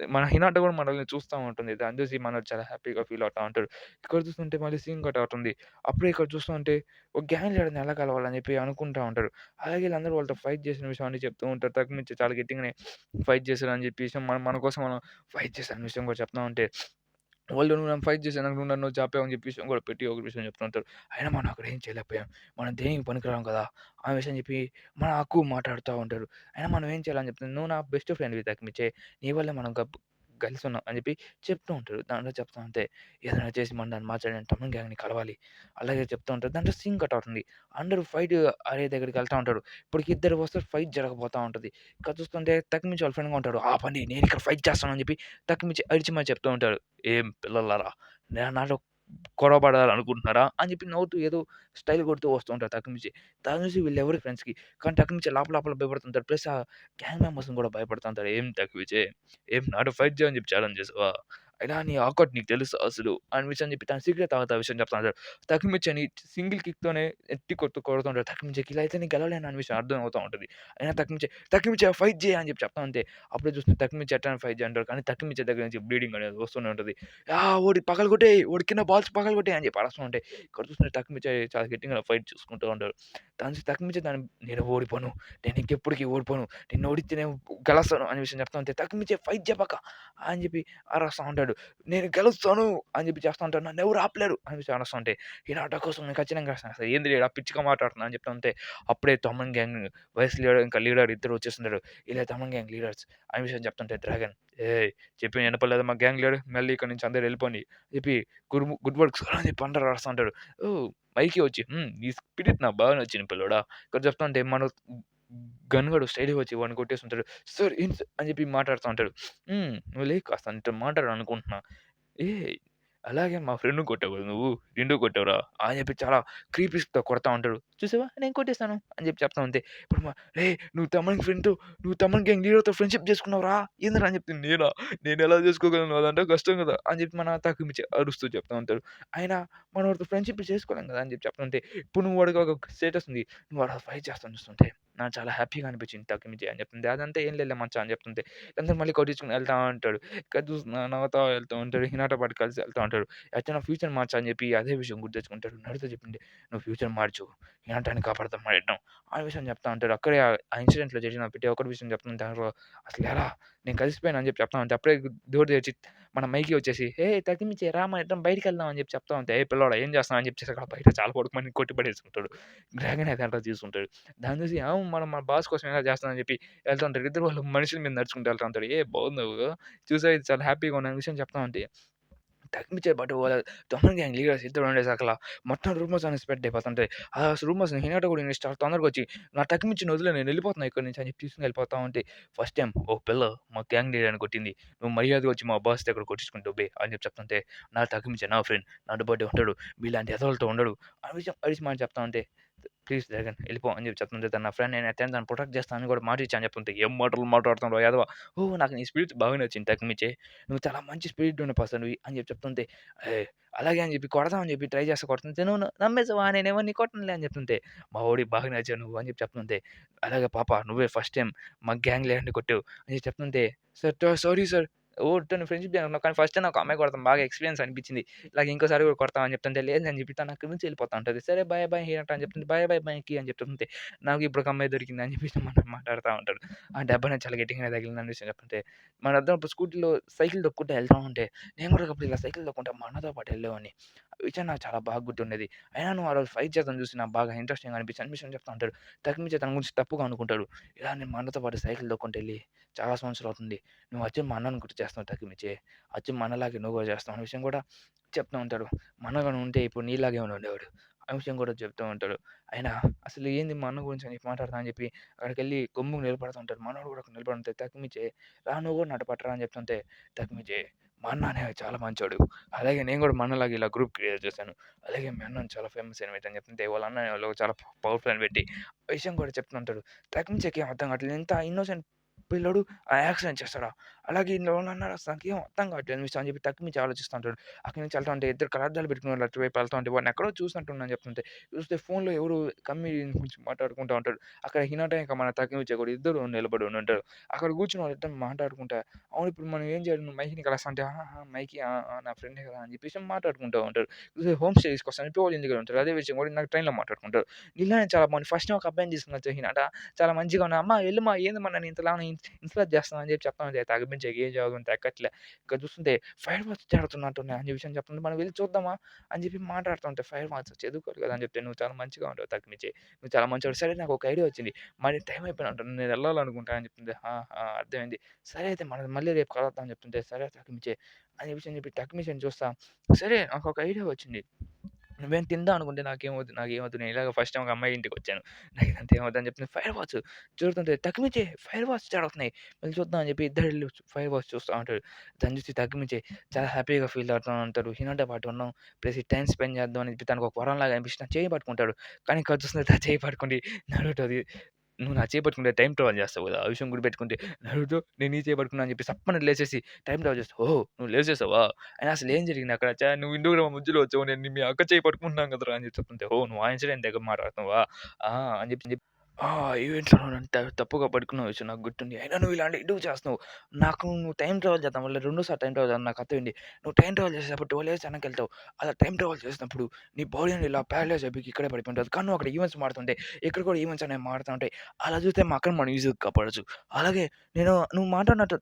మన హినాట కూడా మనల్ని చూస్తా ఉంటుంది. దాన్ని చూసి మనోడు చాలా హ్యాపీగా ఫీల్ అవుతా ఉంటాడు. ఇక్కడ చూస్తుంటే మళ్ళీ సీన్ కట్ అవుతుంది. అప్పుడే ఇక్కడ చూస్తూ ఉంటే ఒక గ్యాంగ్ లీడర్‌ని ఎలా కలవాలని చెప్పి అనుకుంటా ఉంటారు. అలాగే వీళ్ళందరూ వాళ్ళతో ఫైట్ చేసిన విషయం అన్నీ చెప్తూ ఉంటారు. తకిమిచ్చి చాలా గట్టిగానే ఫైట్ చేశారని చెప్పేసి మన కోసం మనం ఫైట్ చేశారన్న విషయం కూడా చెప్తా ఉంటే వాళ్ళు "నువ్వు నన్ను ఫైట్ చేసావు. నువ్వు నన్ను చంపావు" అని చెప్పి విషయం కూడా పెట్టి ఒక విషయం చెప్తూ ఉంటారు. అయినా మనం అక్కడ ఏం చేయలేకపోయాం. మనం దేనికి పనికిరాం కదా! ఆ విషయం చెప్పి మన హక్కు మాట్లాడుతా ఉంటారు. అయినా మనం ఏం చేయాలని చెప్తుంది. "నువ్వు నా బెస్ట్ ఫ్రెండ్‌వి తకిమిచ్చే. నీ వల్లే మనం కలిసున్నాం" అని చెప్పి చెప్తూ ఉంటారు. దాంట్లో చెప్తా ఉంటే ఏదైనా చేసి మనం దాన్ని మార్చాలి టమన్ గ్యాంగ్‌ని కలవాలి. అలాగే చెప్తూ ఉంటారు. దాంట్లో సీన్ కట్ అవుతుంది. అందరూ ఫైట్ అరే దగ్గరికి వెళ్తా ఉంటారు. ఇప్పటికి ఇద్దరు వస్తే ఫైట్ జరగబోతా ఉంటది. ఇక్కడ చూస్తుంటే తకిమిచ్చి వాళ్ళ ఫ్రెండ్‌గా ఉంటాడు. "ఆపండి నేనిక్కడ ఫైట్ చేస్తాను" అని చెప్పి తకిమిచ్చి అరిచి మరి చెప్తూ ఉంటాడు. "ఏం పిల్లలారా! నాతో గొడవ పడాలనుకుంటున్నారా?" అని చెప్పి నవ్వుతూ ఏదో స్టైల్ కొడుతూ వస్తూ ఉంటారు తక్కిమించి. దాన్ని చూసి వీళ్ళెవరు ఫ్రెండ్స్‌కి. కానీ తక్కిమించి లోపల భయపడుతుంటారు. ప్లస్ ఆ గ్యాంగ్ మెంబర్స్‌ని కూడా భయపడుతుంటారు. "ఏం తక్కువిచ్చే? ఏం నాతో ఫైట్ చేయని చెప్పి ఛాలెంజ్ చేసావా? అయినా నీ ఆకౌట్ నీకు తెలుసా అసలు?" అని విషయం చెప్పి తన సీక్రెట్ తాగుతా విషయం చెప్తా ఉంటాడు. తక్కిమిచ్చని సింగిల్ కిక్‌తోనే ఎత్తి కొడుతుంటాడు. తక్కిమించికి ఇలా అయితే నేను గెలవలేను అనే విషయం అర్థం అవుతా ఉంటది. అయినా తక్కిమించి ఫైట్ చేయి అని చెప్పి చెప్తా ఉంటే అప్పుడే చూస్తే తక్కిమించి ఎట్లైనా ఫైట్ చేయి అంటారు. కానీ తక్కిమించి దగ్గర నుంచి బ్లీడింగ్ అనేది వస్తూనే ఉంటది. ఓడి పగలగొట్టేయి. ఓడి కింద బాల్స్ పగలగొట్టేయి అని చెప్పి అరుస్తూ ఉంటే, ఇక్కడ చూస్తుంటే తక్కిమిచ్చ చాలా గట్టిగా ఫైట్ చేసుకుంటూ ఉంటారు. తక్కిమిచ్చ నేను ఓడిపోను. నేను ఇంకెప్పటికి ఓడిపోను. నిన్ను ఓడిస్తే నేను గెలుస్తాను అనే విషయం చెప్తా ఉంటే, తక్కిమిచ్చ ఫైట్ చెప్పక అని చెప్పి అరుస్తా ఉంటాడు. ఉంటాడు. నేను గెలుస్తాను అని చెప్పి చేస్తా ఉంటాడు. నన్నెవరు ఆపలేరు అని చెప్పి అరుస్తా ఉంటే, హినాట కోసం నేను ఖచ్చితంగా గెలుస్తాను. అసలు ఏంది ఈడ పిచ్చిగా మాట్లాడుతున్నా అని చెప్తా ఉంటే, అప్పుడే తమన్ గ్యాంగ్ వైస్ లీడర్ ఇంకా లీడర్ ఇద్దరు వచ్చేస్తున్నారు. ఇలా తమన్ గ్యాంగ్ లీడర్స్ ఆ విషయం చెప్తుంటే డ్రాగన్ ఏయ్! చెప్పి వినపడలేదా మా గ్యాంగ్ లీడర్ మళ్ళీ ఇక్కడి నుంచి అందరూ వెళ్ళిపోండి చెప్పి గుడ్ వర్క్ సార్ అని చెప్పి అందరూ అరుస్తా ఉంటారు. ఓహ్! మైకీ వచ్చి నీ స్పిరిట్ నాకు బాగా నచ్చింది పిల్లోడా. ఇక్కడ చెప్తా ఉంటే మన గన్‌గాడు స్ట్రెయిట్‌గా వచ్చి వాడిని కొట్టేస్తుంటాడు. సార్ ఏంటి సార్ అని చెప్పి మాట్లాడుతా ఉంటాడు. నువ్వు లే కాస్త నీతో మాట్లాడాలనుకుంటున్నా. ఏయ్! అలాగే మా ఫ్రెండ్‌ని కొట్టావు కదా నువ్వు. నిన్ను కొట్టావురా అని చెప్పి చాలా క్రీపీస్‌తో కొడతా ఉంటాడు. చూసావా నేను కొట్టేసాను అని చెప్పి చెప్తా ఉంటే, ఇప్పుడు రేయ్ నువ్వు తమన్ ఫ్రెండ్‌తో నువ్వు తమన్ గ్యాంగ్ లీడర్‌తో ఫ్రెండ్‌షిప్ చేసుకున్నావురా ఏందిరా అని చెప్తే నేనా? నేనెలా చేసుకోగలను అదంటే కష్టం కదా! అని చెప్పి మన తగ్గుమిచ్చి అరుస్తూ చెప్తా ఉంటారు. అయినా మనం వాడితో ఫ్రెండ్‌షిప్ చేసుకోలేం కదా! అని చెప్పి చెప్తుంటే, ఇప్పుడు నువ్వు వాడికి ఒక స్టేటస్ ఉంది. నువ్వు వాడితో ఫైట్ చేస్తాను చూస్తుంటే నాకు చాలా హ్యాపీగా అనిపించింది తగ్గుమిచ్చి అని చెప్తుంది. అదంతా ఏం లేదులే మచ్చా అని చెప్తుంటే, అందరూ మళ్ళీ కొట్టించుకొని వెళ్తా ఉంటాడు. ఇక్కడ చూస్తున్నా నవ్వుతా వెళ్తూ ఉంటాడు. హినాటో పాటు కలిసి వెళ్తా ఉంటాడు. అయితే నా ఫ్యూచర్ మార్చా అని చెప్పి అదే విషయం గుర్తు తెచ్చుకుంటాడు. నరుతో చెప్పింది "నువ్వు ఫ్యూచర్ మార్చు. హినాటాని కాపాడతాం మన ఇద్దరం" ఆ విషయం చెప్తా ఉంటాడు. అక్కడే ఆ ఇన్సిడెంట్‌లో జరిగిన ప్రతి ఒక్కటి విషయం చెప్తుంది. దాంట్లో అసలు ఎలా నేను కలిసిపోయాను అని చెప్పి చెప్తా ఉంటే అప్పుడే డోర్ తెరిచి మన మైకి వచ్చేసి "ఏయ్! తగ్గిమిచ్చి రా మన ఇద్దరం బయటికెళ్దాం" అని చెప్పి చెప్తా ఉంటే "ఏయ్ పిల్లోడా ఏం చేస్తున్నావు" అని చెప్పేసి అక్కడ బయట చాలా పడుకోమని కొట్టి పడేసుకుంటాడు. డ్రాగన్ అయితే అట్లా తీసుకుంటాడు. దాన్ని చూసి మనం మన బాస్ కోసం ఇలా చేస్తున్నాం అని చెప్పి వెళ్తా ఉంటారు. ఇద్దరు వాళ్ళు మనుషుల మీద నడుచుకుంటూ వెళ్తా ఉంటారు. "ఏ బాగున్నావు చూసావా ఇది చాలా హ్యాపీగా ఉన్నా" అనే విషయం చెప్తా ఉంటే తగ్గించే బట్ వాళ్ళ తొందరగా గ్యాంగ్ లీడర్స్ ఇద్దరు ఉండేసకల మొత్తం రూమర్స్ అని స్ప్రెడ్ అయిపోతుంటాయి. ఆ రూమర్స్‌ని హినాటో కూడా చాలా తొందరగా వచ్చి నా తగ్గించిని వదిలేయ్ నేను వెళ్ళిపోతున్నా ఇక్కడి నుంచి అని చెప్పి తీసుకొని వెళ్ళిపోతా ఉంటే ఫస్ట్ టైమ్ ఓ పిల్ల మా గ్యాంగ్ లీడర్‌ని కొట్టింది. నువ్వు మర్యాదగా వచ్చి మా బాస్ దగ్గర కొట్టించుకుంటావు బే అని చెప్పి చెప్తుంటే నా తగ్గించే నా ఫ్రెండ్ నాతో పాటే ఉంటాడు. మీలాంటి ఎదవలతో ఉండడు. ఆ విషయం అరిచి మాట చెప్తా ఉంటే ప్లీజ్ డ్రాగన్ వెళ్ళిపో అని చెప్పి చెప్తుంటే తను నా ఫ్రెండ్ నేనైతే తనని ప్రొటెక్ట్ చేస్తాను అని కూడా మాట ఇచ్చా అని చెప్తుంటే ఏం మాటలు మాట్లాడుతున్నావు యాదవ నాకు నీ స్పిరిట్ బాగా నచ్చింది తగ్గిమిచ్చే నువ్వు చాలా మంచి స్పిరిట్ ఉన్న పర్సన్‌వి అని చెప్పి చెప్తుంటే ఏయ్! అలాగే అని చెప్పి కొడదాం అని చెప్పి ట్రై చేస్తా కొడుతుంటే నువ్వు నమ్మేసావా నేనెవరిని కొట్టనులే అని చెప్తుంటే, మా వోడికి బాగా నచ్చావు నువ్వు అని చెప్పి చెప్తుంటే, అలాగే పాప నువ్వే ఫస్ట్ టైమ్ మా గ్యాంగ్ లీడర్‌ని కొట్టావు అని చెప్పి చెప్తుంటే, సారీ సార్ ఓడితోని ఫ్రెండ్‌షిప్ చేయను కానీ ఫస్ట్ టైమ్ నాకు అమ్మాయి కొడతాం బాగా ఎక్స్‌పీరియన్స్ అనిపించింది. ఇలాగ ఇంకోసారి కూడా కొడతాం అని చెప్తుంటే, లేదని చెప్పి తను అక్కడి నుంచి వెళ్ళిపోతా ఉంటది. సరే బాయ్ హినట అని చెప్తుంటే, బాయ్ మైకి అని చెప్తుంటే, నాకు ఇప్పుడు ఒక అమ్మాయి దొరికింది అని చెప్పేసి మాట్లాడుతా ఉంటాడు. ఆ దెబ్బ నాకు చాలా గట్టిగానే తగిలిందని విషయం చెప్తుంటే, మనిద్దరం అప్పుడు స్కూటీలో సైకిల్ తొక్కుంటూ వెళ్తా ఉంటే నేను కూడా ఒకప్పుడు ఇలా సైకిల్ తొక్కుంటా మా అన్నతో పాటు వెళ్ళేవాడిని. ఆ విషయం నాకు చాలా బాగా గుర్తుండేది. అయినా నువ్వు ఆ రోజు ఫైట్ చేద్దాం చూసి నాకు బాగా ఇంట్రెస్టింగ్‌గా అనిపించింది. విషయం చెప్తా ఉంటాడు. తగ్గించే తన గురించి తప్పుగా అనుకుంటాడు. ఇలా నేను మా అన్నతో పాటు సైకిల్ తొక్కుంటూ వెళ్ళి చాలా సంవత్సరాలు అవుతుంది. నువ్వు అచ్చం మా అన్నని గుర్తు చేస్తున్నావు తగ్గిమిచ్చే. అచ్చం మా అన్నలాగే నువ్వు కూడా చేస్తావు అనే విషయం కూడా చెప్తూ ఉంటాడు. మా అన్న గాని ఉంటే ఇప్పుడు నీలాగే ఉండేవాడు. ఆ విషయం కూడా చెప్తూ ఉంటాడు. అయినా అసలు ఏంది మా అన్న గురించి అని మాట్లాడతా అని చెప్పి అక్కడికెళ్ళి గమ్మున నిలబడుతూ ఉంటాడు. మనోడు కూడా అక్కడ నిలబడి ఉంటే తగ్గిమిచ్చే రా నువ్వు కూడా నాతో పాటు రా అని చెప్తుంటే తగ్గిమిచ్చే మా అన్న అనేవాడు చాలా మంచోడు. అలాగే నేను కూడా మా అన్నలాగా ఇలా గ్రూప్ క్రియేట్ చేశాను. అలాగే మీ అన్న చాలా ఫేమస్ ఎనిమేట్ అని చెప్తుంటే వాళ్ళ అన్న అనేవాళ్ళు చాలా పవర్‌ఫుల్ అని పెట్టి ఆ విషయం కూడా చెప్తుంటాడు. తగ్గించకి ఏం అర్థం కావట్లేదు. ఇంత ఇన్నోసెంట్ పిల్లోడు యాక్సిడెంట్ చేస్తాడా? అలాగే ఇందులో ఎవరన్నా నాకేం అర్థం కావట్లేదు మిస్ అని చెప్పి తగ్గించి ఆలోచిస్తా ఉంటాడు. అక్కడి నుంచి వెళ్తా ఉంటే ఇద్దరు కళ్ళద్దాలు పెట్టుకుని వాళ్ళు అటువైపు వెళ్తా ఉంటే వాడిని ఎక్కడో చూసినట్టున్నాను చెప్తుంటే చూస్తే ఫోన్‌లో ఎవరో కమ్మి గురించి మాట్లాడుకుంటా ఉంటాడు. అక్కడ హినాట ఇంకా మన తగ్గించే కూడా ఇద్దరు నిలబడి ఉంటారు. అక్కడ కూర్చొని వాళ్ళిద్దరు మాట్లాడుకుంటా అవును ఇప్పుడు మనం ఏం చేయాలి? నువ్వు మైకిని కలుస్తా అంటే మైకి నా ఫ్రెండే కదా! అని చెప్పేసి మాట్లాడుకుంటా ఉంటారు. హోమ్ స్టే తీసుకొస్తాను చెప్పి వాళ్ళ ఇంటికాడ ఉంటారు. అదే విషయం కూడా నాకు ట్రైన్‌లో మాట్లాడుకుంటారు. ఇలానే చాలా బాగుంది. ఫస్ట్ టైమ్ ఒక అబ్బాయిని తీసుకొని వచ్చే హినాట చాలా మంచిగా ఉన్నా. "అమ్మ ఎళ్ళుమా ఏందమ్మా నన్ను ఇంతలాన ఇన్సల్ట్ చేస్తున్నావు" అని చెప్పి చెప్తా ఉంటే తగ్గించే ఏ జాబ్ అంత ఎక్కట్లే. ఇక్కడ చూస్తుంటే ఫైర్ వర్క్స్ జరుగుతున్నట్టున్నాయి అని విషయం చెప్తుంటే మనం వెళ్లి చూద్దామా అని చెప్పి మాట్లాడుతుంటే ఫైర్ వర్క్స్ చదువుకోవాలి కదా! అని చెప్తే "నువ్వు చాలా మంచిగా ఉంటావు తగ్గించి. నువ్వు చాలా మంచోడివి." సరే నాకు ఒక ఐడియా వచ్చింది. మరి టైం అయిపోయినట్టుంది. నేను ఎళ్ళాలనుకుంటా అని చెప్తుంటే అర్థమైంది. సరే అయితే మనం మళ్ళీ రేపు కలుద్దాం అని చెప్తుంటే సరే తగ్గించే అనే విషయం చెప్పి టక్మిషన్ చూస్తా. సరే నాకొక ఐడియా వచ్చింది. నువ్వేం తిందాం అనుకుంటే నాకేమొద్దు. నేను ఇలాగ ఫస్ట్ టైమ్ ఒక అమ్మాయి ఇంటికొచ్చాను. నాకిదంతా ఏమొద్దని చెప్తుంది. ఫైర్ వాచ్ చూడుతుంటే తగ్గిమించే ఫైర్ వాచ్ జరుగుతున్నాయి. వెళ్లి చూద్దాం అని చెప్పి ఇద్దరెళ్లి ఫైర్ వాచ్ చూస్తా ఉంటారు. దాన్ని చూసి తగ్గిమించే చాలా హ్యాపీగా ఫీల్ అవుతా ఉంటారు. హినాతో పాటు ఉన్నాం. ప్లస్ ఈ టైమ్ స్పెండ్ చేద్దాం అని చెప్పి తనకు ఒక వరంలాగా అనిపించి నా చెయ్యి పట్టుకుంటాడు. కానీ ఇక్కడ చూస్తుంటే నా చెయ్యి పట్టుకుండి నరుటోది నువ్వు నా చేయి పట్టుకుంటే టైమ్ ట్రావెల్ చేస్తావు కదా! ఆ విషయం గుర్తుపెట్టుకుంటే నరుటో నేను నీ చేయి పట్టుకున్నా అని చెప్పి సప్పన లేచేసి టైమ్ ట్రావెల్ చేస్తావు. ఓహ్! నువ్వు లేచేసావా? అయినా అసలేం జరిగింది అక్కడ? నువ్వు ఎందుకురా మధ్యలో వచ్చావు? నేను మీ అక్క చేయి పట్టుకుంటున్నాను కదరా! అని చెప్పి చెప్తుంటే, ఓహ్! నువ్వు ఆ ఇన్సిడెంట్ దగ్గర మాట్లాడుతున్నావా? ఆ! అని చెప్పి ఈవెంట్‌లో నన్ను తప్పుగా పట్టుకున్న విషయం నాకు గుర్తుంది. అయినా నువ్వు ఇలాంటివి ఎందుకు చేస్తున్నావు? నువ్వు టైమ్ ట్రావెల్ చేద్దాం వల్ల రెండోసారి టైమ్ ట్రావెల్ చేద్దాం నాకు అర్థమైంది. నువ్వు టైమ్ ట్రావెల్ చేసేటప్పుడు 12 ఇయర్స్ వెనక్కెళ్తావు. అలా టైమ్ ట్రావెల్ చేసినప్పుడు నీ బాడీ అనేది ఇలా పారలైజ్ అయిపోయి ఇక్కడే పడిపోయి ఉంటది. కానీ నువ్వు అక్కడ ఈవెంట్స్ మారుతుంటాయి. ఇక్కడ కూడా ఈవెంట్స్ అనేవి మారుతా ఉంటాయి. అలా చూస్తే మా అక్కని మనం ఈజీగా కాపాడొచ్చు. అలాగే నువ్వు మాట్లాడినట్టు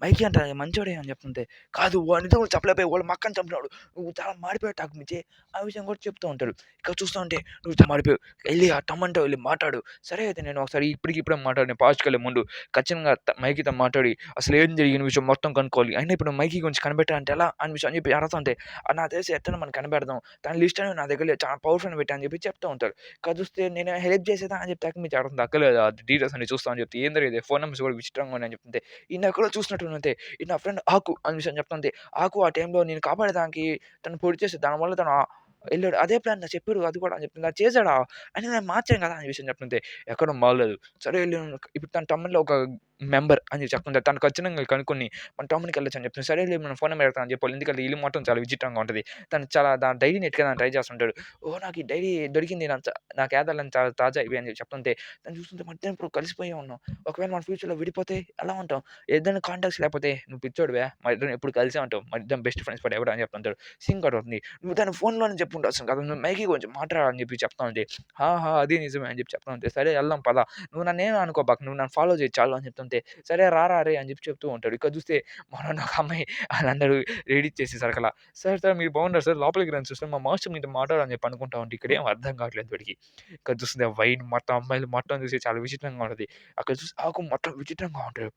మైకీ అంటాడు మంచోడే అని చెప్తుంటే, కాదు వాడితో కూడా చెప్పలేకపోయావు, వాళ్ళ మక్కని చంపినాడు, నువ్వు చాలా మారిపోయావు టాకుమించి ఆ విషయం కూడా చెప్తూ ఉంటాడు. ఇక్కడ చూస్తా ఉంటే నువ్వు చాలా మారిపోయావు, వెళ్ళి ఆ టమ్మంతో వెళ్ళి మాట్లాడు. సరే అయితే నేను ఒకసారి ఇప్పటికిప్పుడే మాట్లాడిన పాస్ట్‌కెళ్ళే ముందు ఖచ్చితంగా మైకీతో మాట్లాడి అసలు ఏం జరిగిన విషయం మొత్తం కనుక్కోవాలి. అయినా ఇప్పుడు మైకీ గురించి కనిపెట్టాలంటే ఎలా అని విషయం అని చెప్పి అడుగుతుంటే, నాకు తెలిసి ఎట్టైనా మనం కనిపెడదాం. తన లిస్ట్ అనేది నా దగ్గర లేదు. చాలా పవర్‌ఫుల్‌ని పెట్టా అని చెప్పి చెప్తూ ఉంటారు. ఇక్కడ చూస్తే నేను హెల్ప్ చేసేదా అని చెప్పి టాకుమించి అడుగుతుంది. అక్కర్లేదు ఆ డీటెయిల్స్ అన్ని చూస్తా అని చెప్తే, ఏం జరిగింది ఫోన్ నంబర్స్ కూడా విచిత్రంగా ఉన్నాయని చెప్తుంటే, ఈడిని ఎక్కడో చూసినట్టున్నదే. ఇది నా ఫ్రెండ్ ఆకు అనే విషయం చెప్తుంటే, ఆకు ఆ టైంలో నేను కాపాడేదానికి తను పొడి చేసి దానివల్ల తను ఎళ్ళాడు. అదే ప్లాన్ నాకు చెప్పాడు అది కూడా అని చెప్తుంది. అది చేసాడా? అయినా నేను మార్చాను కదా! అనే విషయం చెప్తుంటే, ఎక్కడో మారలేదు. సరే ఎళ్ళి ఇప్పుడు తన తమ్ముడిలో ఒక మెంబర్ అని చెప్తుంది. తను ఖచ్చితంగా కనుక్కొని మన టౌన్‌కి వెళ్ళొచ్చు అని చెప్తుంది. సరే ఎళ్ళి మన ఫోన్ నంబర్ అడుగుతాను అని చెప్పి ఎందుకంటే ఇల్లు మొత్తం చాలా విచిత్రంగా ఉంటది. తను చాలా డైరీని ఎతుకుదామని ట్రై చేస్తుంటాడు. ఓహ్! నాకు ఈ డైరీ దొరికింది. నా కేదార్‌లని చాలా తాజా ఇవి అని చెప్తుంటే, తను చూస్తుంటే మనిద్దరం ఇప్పుడు కలిసిపోయే ఉన్నాం. ఒకవేళ మన ఫ్యూచర్‌లో విడిపోతే ఎలా ఉంటాం? ఏదైనా కాంటాక్ట్స్ లేకపోతే "నువ్వు పిచ్చోడివా! మనిద్దరం ఎప్పుడు కలిసే ఉంటాం. మనిద్దరం బెస్ట్ ఫ్రెండ్స్ ఫర్ ఎవర్" అని చెప్తుంటాడు. సింక్ అవుట్ అవుతుంది. "నువ్వు దాన్ని ఫోన్‌లోనే చెప్పుండాల్సింది కదా! నువ్వు మైక్‌కి కొంచెం మాట్లాడాలని" చెప్పి చెప్తా ఉంటే, అది నిజమే" అని చెప్పి చెప్తా ఉంటే, "సరే ఎళ్దాం పద. నువ్వు నన్నేమి అనుకోబాకు. నువ్వు నన్ను ఫాలో చెయ్యి చాలు" అని చెప్తుంటే, "సరే రారా రేయ్" అని చెప్పి చెప్తూ ఉంటాడు. ఇక్కడ చూస్తే మనోడిని ఒక అమ్మాయి ఆళ్ళందరూ రేడిచ్చేసి సరకలా, "సార్ సార్ మీరు బాగున్నారా సార్? లోపలికి రండి సార్. మా మాస్టర్ మీతో మాట్లాడాలని" చెప్పి అనుకుంటా ఉంటే, ఇక్కడేం అర్థం కావట్లేదు వాడికి. ఇక్కడ చూస్తే వైన్ మొత్తం అమ్మాయిలు మొత్తం చూసి చాలా విచిత్రంగా ఉంటది. అక్కడ చూసి ఆకు మొత్తం విచిత్రంగా ఉంటాడు.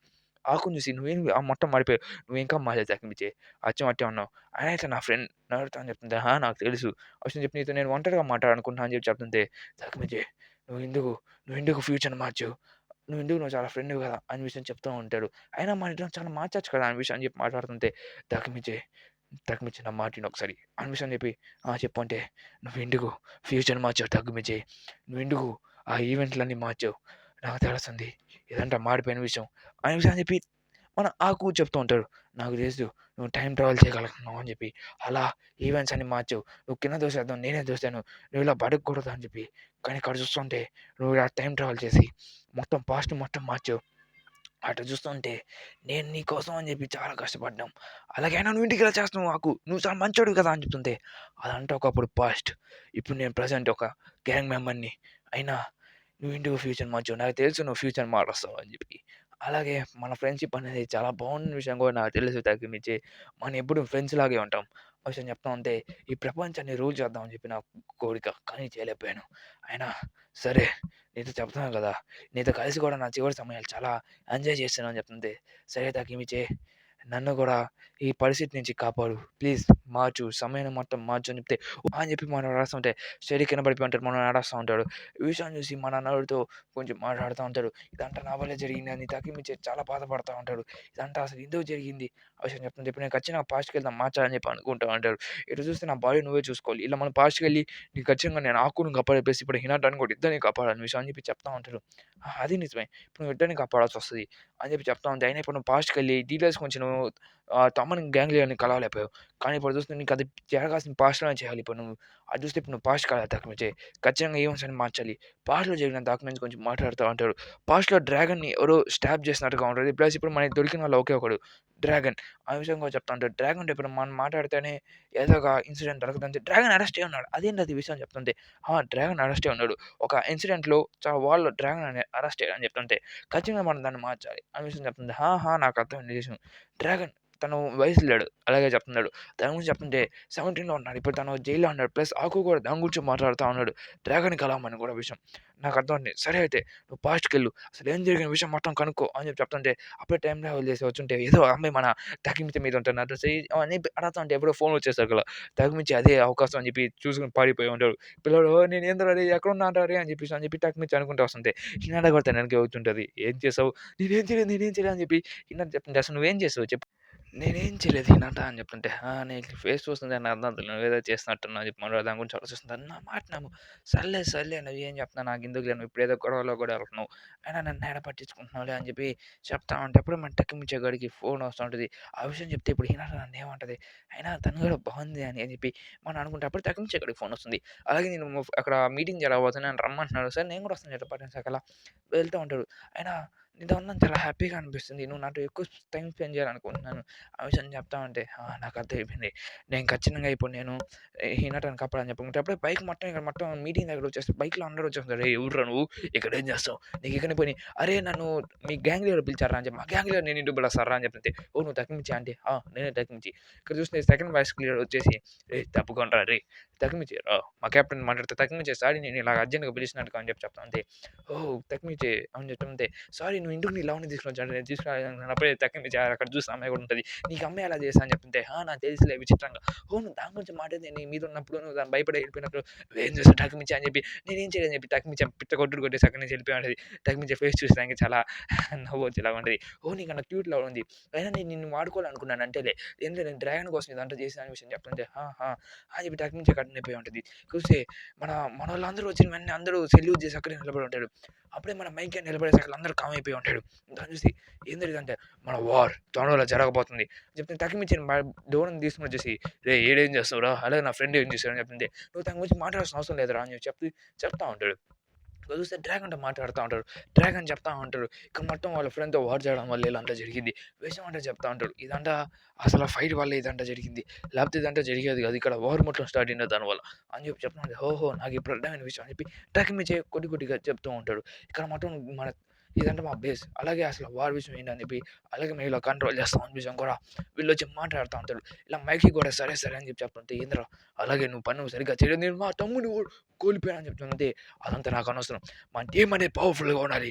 ఆకుని చూసి "నువ్వేం మొత్తం మారిపోయావు. నువ్వింకా మారలేదు తగ్గించి. అచ్చం అట్టే ఉన్నావు. ఆయన అయితే నా ఫ్రెండ్ నరుతో" అని చెప్తుంటే, నాకు తెలుసు. అవసరం చెప్పి నీతో నేను ఒంటరిగా మాట్లాడాలనుకుంటున్నా" అని చెప్పి చెప్తుంటే, "తగ్గించి నువ్వెందుకు నువ్వెందుకు ఫ్యూచర్‌ని మార్చావు? నువ్వు చాలా ఫ్రెండ్‌వి కదా!" అనే విషయం చెప్తూ ఉంటాడు. అయినా మనిద్దరం చాలా మార్చొచ్చు కదా! అనే విషయం అని చెప్పి మాట్లాడుతుంటే, "తగ్గించి తగ్గించి నా మాట విను ఒకసారి" అనే విషయం చెప్పి, చెప్పు" అంటే, "నువ్వెందుకు ఫ్యూచర్‌ని మార్చావు తగ్గించి? నువ్వెందుకు ఆ ఈవెంట్‌లన్నీ మార్చావు? నాకు తెలిసింది. ఇదంతా మారిపోయిన విషయం" అనే విషయం అని చెప్పి మన ఆకు చెప్తూ ఉంటాడు. "నాకు తెలుసు నువ్వు టైమ్ ట్రావెల్ చేయగలుగుతున్నావు" అని చెప్పి. "అలా ఈవెంట్స్ అన్ని మార్చావు. నువ్వు కింద దూసేద్దాం నేనే దూసాను. నువ్వు ఇలా బతకూడదు" అని చెప్పి. కానీ ఇక్కడ చూస్తుంటే నువ్వు ఇలా టైమ్ ట్రావెల్ చేసి మొత్తం పాస్ట్‌ని మొత్తం మార్చావు. అటు చూస్తుంటే నేను నీ కోసం అని చెప్పి చాలా కష్టపడ్డాం. అలాగైనా నువ్వు ఇంటికి ఇలా చేస్తున్నావు ఆకు. నువ్వు చాలా మంచోడివి కదా! అని చెప్తుంటే, అదంతా ఒకప్పుడు పాస్ట్. ఇప్పుడు నేను ప్రెజెంట్ ఒక గ్యాంగ్ మెంబర్‌ని. అయినా నువ్వెందుకు ఫ్యూచర్ మార్చావు? నాకు తెలుసు నువ్వు ఫ్యూచర్ మారుస్తావు అని చెప్పి. అలాగే మన ఫ్రెండ్‌షిప్ అనేది చాలా బాగున్న విషయం కూడా నాకు తెలుసు తగ్గించి మనం ఎప్పుడు ఫ్రెండ్స్ లాగే ఉంటాం. ఆ విషయం చెప్తా ఉంటే ఈ ప్రపంచాన్ని రూల్ చేద్దాం అని చెప్పి నా కోరిక. కానీ చేయలేకపోయాను. అయినా సరే నీతో చెప్తున్నాను కదా! నీతో కలిసి కూడా నా చివరి సమయాలు చాలా ఎంజాయ్ చేశాను అని చెప్తుంది. సరే తగ్గిమిచ్చే నన్ను కూడా ఈ పరిస్థితి నుంచి కాపాడు. ప్లీజ్ మార్చు. సమయాన్ని మొత్తం మార్చు అని చెప్తే, అని చెప్పి మనోడు అరుస్తుంటే స్టడీ కింద పడిపోయి ఉంటాడు. మనోడు ఏడుస్తా ఉంటాడు. ఈ విషయం చూసి మన నరుడితో కొంచెం మాట్లాడుతా ఉంటాడు. ఇదంతా నా వల్లే జరిగిందని తగ్గిమిచ్చే చాలా బాధపడతా ఉంటాడు. ఇదంతా అసలు ఎందుకు జరిగింది? ఆ విషయం చెప్తుంటే, ఇప్పుడు నేను ఖచ్చితంగా పాస్ట్‌కెళ్దాం మార్చాలని చెప్పి అనుకుంటా ఉంటాడు. ఇటు చూస్తే నా బాడీ నువ్వే చూసుకోవాలి. ఇలా మనం పాస్ట్‌కెళ్ళి నీకు ఖచ్చితంగా నేను ఆకుని కాపాడే ఇప్పుడు హినాటని కూడా ఇద్దరిని కాపాడాలని విషయం అని చెప్పి చెప్తా ఉంటాడు. అది నిజమే. ఇప్పుడు నువ్వు ఇద్దరిని కాపాడాల్సొస్తది అని చెప్పి చెప్తా ఉంటే, అయినా ఇప్పుడు నువ్వు పాస్ట్‌కెళ్ళి డీటెయిల్స్ కొంచెం నువ్వు తమ్ముని గ్యాంగ్ లీడర్‌ని కలవలేకపోయావు. కానీ ఇప్పుడు చూస్తే నీకు అది జరగాల్సిన పాస్ట్‌లోనే చేయాలి ఇప్పుడు నువ్వు. అది చూస్తే ఇప్పుడు నువ్వు పాస్ట్‌కెళ్ళాలి తగ్గించి. ఖచ్చితంగా ఈవెంట్స్ అన్ని మార్చాలి. పాస్ట్‌లో జరిగిన డాక్యుమెంట్స్ గురించి మాట్లాడుతా ఉంటాడు. పాస్ట్‌లో డ్రాగన్‌ని ఎవరో స్టాబ్ చేసినట్టుగా ఉంటది. ప్లస్ ఇప్పుడు మనకి దొరికిన వాళ్ళు ఒకే ఒకడు డ్రాగన్. ఆ విషయం కూడా చెప్తా ఉంటాడు. డ్రాగన్‌తో ఇప్పుడు మనం మాట్లాడితేనే ఏదో ఒక ఇన్సిడెంట్ జరుగుతుంది. డ్రాగన్ అరెస్ట్ అయ్యి ఉన్నాడు. అదేంటది విషయం చెప్తుంటే, డ్రాగన్ అరెస్ట్ అయ్యి ఉన్నాడు. ఒక ఇన్సిడెంట్‌లో వాళ్ళు డ్రాగన్ అరెస్ట్ అయ్యాడని చెప్తుంటే, ఖచ్చితంగా మనం దాన్ని మార్చాలి అనే విషయం చెప్తుంది. నాకు అర్థమైంది విషయం. డ్రాగన్ తను వయసు లేడు. అలాగే చెప్తున్నాడు. దాని గురించి చెప్తుంటే 17లో ఉన్నాడు. ఇప్పుడు తను జైల్‌లో ఉన్నాడు. ప్లస్ ఆకు కూడా దాని గురించి మాట్లాడుతా ఉన్నాడు. డ్రాగన్‌ని కలవమని కూడా విషయం. నాకు అర్థమైంది. సరే అయితే నువ్వు పాస్ట్‌కెళ్ళు. అసలు ఏం జరిగిన విషయం మొత్తం కనుక్కో అని చెప్పి చెప్తుంటే, అప్పుడే టైమ్ ట్రావెల్ చేసి వచ్చుంటే ఏదో అమ్మాయి మన తగ్గిమితి మీద ఉంటుంది. నాతో అని అడుగుతా ఉంటే ఎప్పుడో ఫోన్ వచ్చేసరికి తగ్గిమించి అదే అవకాశం అని చెప్పి చూసుకొని పారిపోయి ఉంటాడు. పిల్లోడు నేనేందిరా రేయ్ ఎక్కడున్నానురా రేయ్ అని చెప్పి టక్‌మించి అనుకుంటూ వస్తుంటే, హినాట కూడా తన వెనకే వచ్చుంటది. ఏం చేసావు? నేనేం చేయలేదు అని చెప్పి హినాట చెప్తుంటే, అసలు నువ్వేం చేసావు చెప్పు? నేనేం చేయలేదు హినాట అని చెప్తుంటే, నీకు ఫేస్ చూస్తుంటే నాకు అర్థమవుతుంది. నువ్వేదో చేసినట్టున్నావు అని చెప్పి మనోడు దాని గురించి ఆలోచిస్తున్నాడు. నా మాట నమ్ము. సర్లే నువ్వేం చెప్తున్నావు నాకెందుకులే నువ్వు ఇప్పుడేదో గొడవలో కూడా వెళ్తున్నావు. అయినా నన్ను ఏడ పట్టించుకుంటున్నావులే అని చెప్పి చెప్తా ఉంటే, అప్పుడే మన టక్కిమిచ్చే గాడికి ఫోన్ వస్తుంటది. ఆ విషయం చెప్తే ఇప్పుడు హినాట నన్నేమంటది? అయినా తను కూడా బాగుంది అని చెప్పి మనం అనుకుంటే, అప్పుడు టక్కిమిచ్చే గాడికి ఫోన్ వస్తుంది. అలాగే నేను అక్కడ మీటింగ్ జరగబోతుంది నన్ను రమ్మంటున్నాడు. సరే నేను కూడా వస్తాను నీతో పాటు సకల వెళ్తూ ఉంటాడు. అయినా నీతో చాలా హ్యాపీగా అనిపిస్తుంది. నువ్వు నాతో ఎక్కువ టైమ్ స్పెండ్ చేయాలనుకుంటున్నాను. ఆ విషయం చెప్తా ఉంటే, నాకు అర్థమైపోయింది. నేను ఖచ్చితంగా ఇప్పుడు నేను ఈనటని కప్పలని చెప్పుకుంటే అప్పుడే బైక్ మొత్తం ఇక్కడ మొత్తం మీటింగ్ దగ్గర వచ్చేస్తే బైక్‌లో అందరూ వచ్చేస్తారు. "రేయ్! ఎవర్రా నువ్వు? ఇక్కడేం చేస్తావు? నీకు ఇక్కడనే పని. అరే! నన్ను మీ గ్యాంగ్ లీడర్ పిలిచారా" అని చెప్పి, "మా గ్యాంగ్ లీడర్ నేను ఇంటికి పిలుస్తారా" అని చెప్తుంటే, "ఓహ్! నువ్వు తక్కిమించి అంటే" "ఆ! నేనే తక్కిమించి." ఇక్కడ చూస్తే సెకండ్ వైస్ లీడర్ వచ్చేసి, "రేయ్! తప్పుకోండిరా రేయ్! తక్కిమించి మా కెప్టెన్ మాట్లాడితే తక్కిమించి సారీ నేను ఇలాగ అర్జెంట్‌గా పిలిచినట్టుగా అని చెప్పి చెప్తా ఉంటే, "ఓహ్! తక్కిమించి" అని చెప్తుంటే, "సారీ నువ్వు ఇంటికి నీ లవర్‌ని తీసుకొనొచ్చాను. నేను తీసుకురాలేదనుకున్నాను. అప్పుడే తక్కిమించి అక్కడ చూస్తే అమ్మాయి కూడా ఉంటది. నీకు అమ్మాయి ఎలా తెలుసు" అని చెప్తుంటే, నాకు తెలుసులే విచిత్రంగా. "ఓహ్! నువ్వు దాని గురించి మాట్లాడితే నీ మీద ఉన్నప్పుడు నువ్వు దాన్ని భయపడి వెళ్ళిపోయినప్పుడు నువ్వేం చేసావు టక్మించి అని చెప్పి నేనేం చేయలేదని చెప్పి టక్మించి పిచ్చ కొట్టుడు కొట్టేసి అక్కడి నుంచి వెళ్ళిపోయాడది. టక్మించి ఫేస్ చూసడానికి చాలా నవ్వొచ్చేలాగా ఉంటది. "ఓహ్! నీకన్నా క్యూట్ లవర్ ఉంది. అయినా నేను నిన్ను వాడుకోవాలనుకున్నాను అంతేలే. ఏందో నేను డ్రాగన్ కోసం ఇదంతా చేశాను అనే విషయం చెప్తుంటే అని చెప్పి టక్మించి కంటిన్యూ అయిపోయి ఉంటది. చూస్తే మన మనోళ్ళందరూ వచ్చిన వెంటనే అందరూ సెల్యూట్ చేసి అక్కడే నిలబడి ఉంటాడు. అప్పుడే మన మైక్ నిలబడేసి అక్కడ అందరూ కామ్ అయిపోయి ఉంటాడు. దాన్ని చూసి ఏం జరిగిందంటే మన వార్ త్వరలో జరగబోతుంది. చెప్తే టక్మించి దూరం తీసుకొని వచ్చేసి "రేయ్! ఈడేం చేస్తున్నావురా? అలాగే నా ఫ్రెండ్ ఏం చేశాడు" అని చెప్తుంటే, "నువ్వు దాని గురించి మాట్లాడాల్సిన అవసరం లేదురా" అని చెప్పి చెప్తా ఉంటాడు. ఇక చూస్తే డ్రాగన్‌తో మాట్లాడుతా ఉంటాడు. డ్రాగన్ చెప్తా ఉంటాడు. ఇక్కడ మొత్తం వాళ్ళ ఫ్రెండ్‌తో వార్ చేయడం వల్ల ఇదంతా జరిగింది. విషయం అంతా చెప్తా ఉంటాడు. ఇదంతా అసలు ఫైట్ వల్లే ఇదంతా జరిగింది. లేకపోతే ఇదంతా జరిగేది కాదు. ఇక్కడ వార్ మొత్తం స్టార్ట్ అయింది దానివల్ల అని చెప్పి చెప్తా ఉంటాడు. ఓహో! నాకు ఇప్పుడు అర్థమైన విషయం అని చెప్పి టక్‌మించి కొద్ది కొద్దిగా చెప్తూ ఉంటాడు. ఇక్కడ మొత్తం మన ఇదంతా మా బేస్. అలాగే అసలు వార్ విషయం ఏంటని చెప్పి అలాగే మేము ఇలా కంట్రోల్ చేస్తాం అనే విషయం కూడా వీళ్ళొచ్చి మాట్లాడుతా ఉంటారు. ఇలా మైక్‌కి కూడా సరే సరే అని చెప్పి చెప్తుంటే ఏందిరా అలాగే నువ్వు పని నువ్వు సరిగ్గా చేయలేదు. నేను మా తమ్ముడిని కోల్పోయాను అని చెప్తుంటే అదంతా నాకు అనవసరం. మన టీమ్ అనేది పవర్‌ఫుల్‌గా ఉండాలి.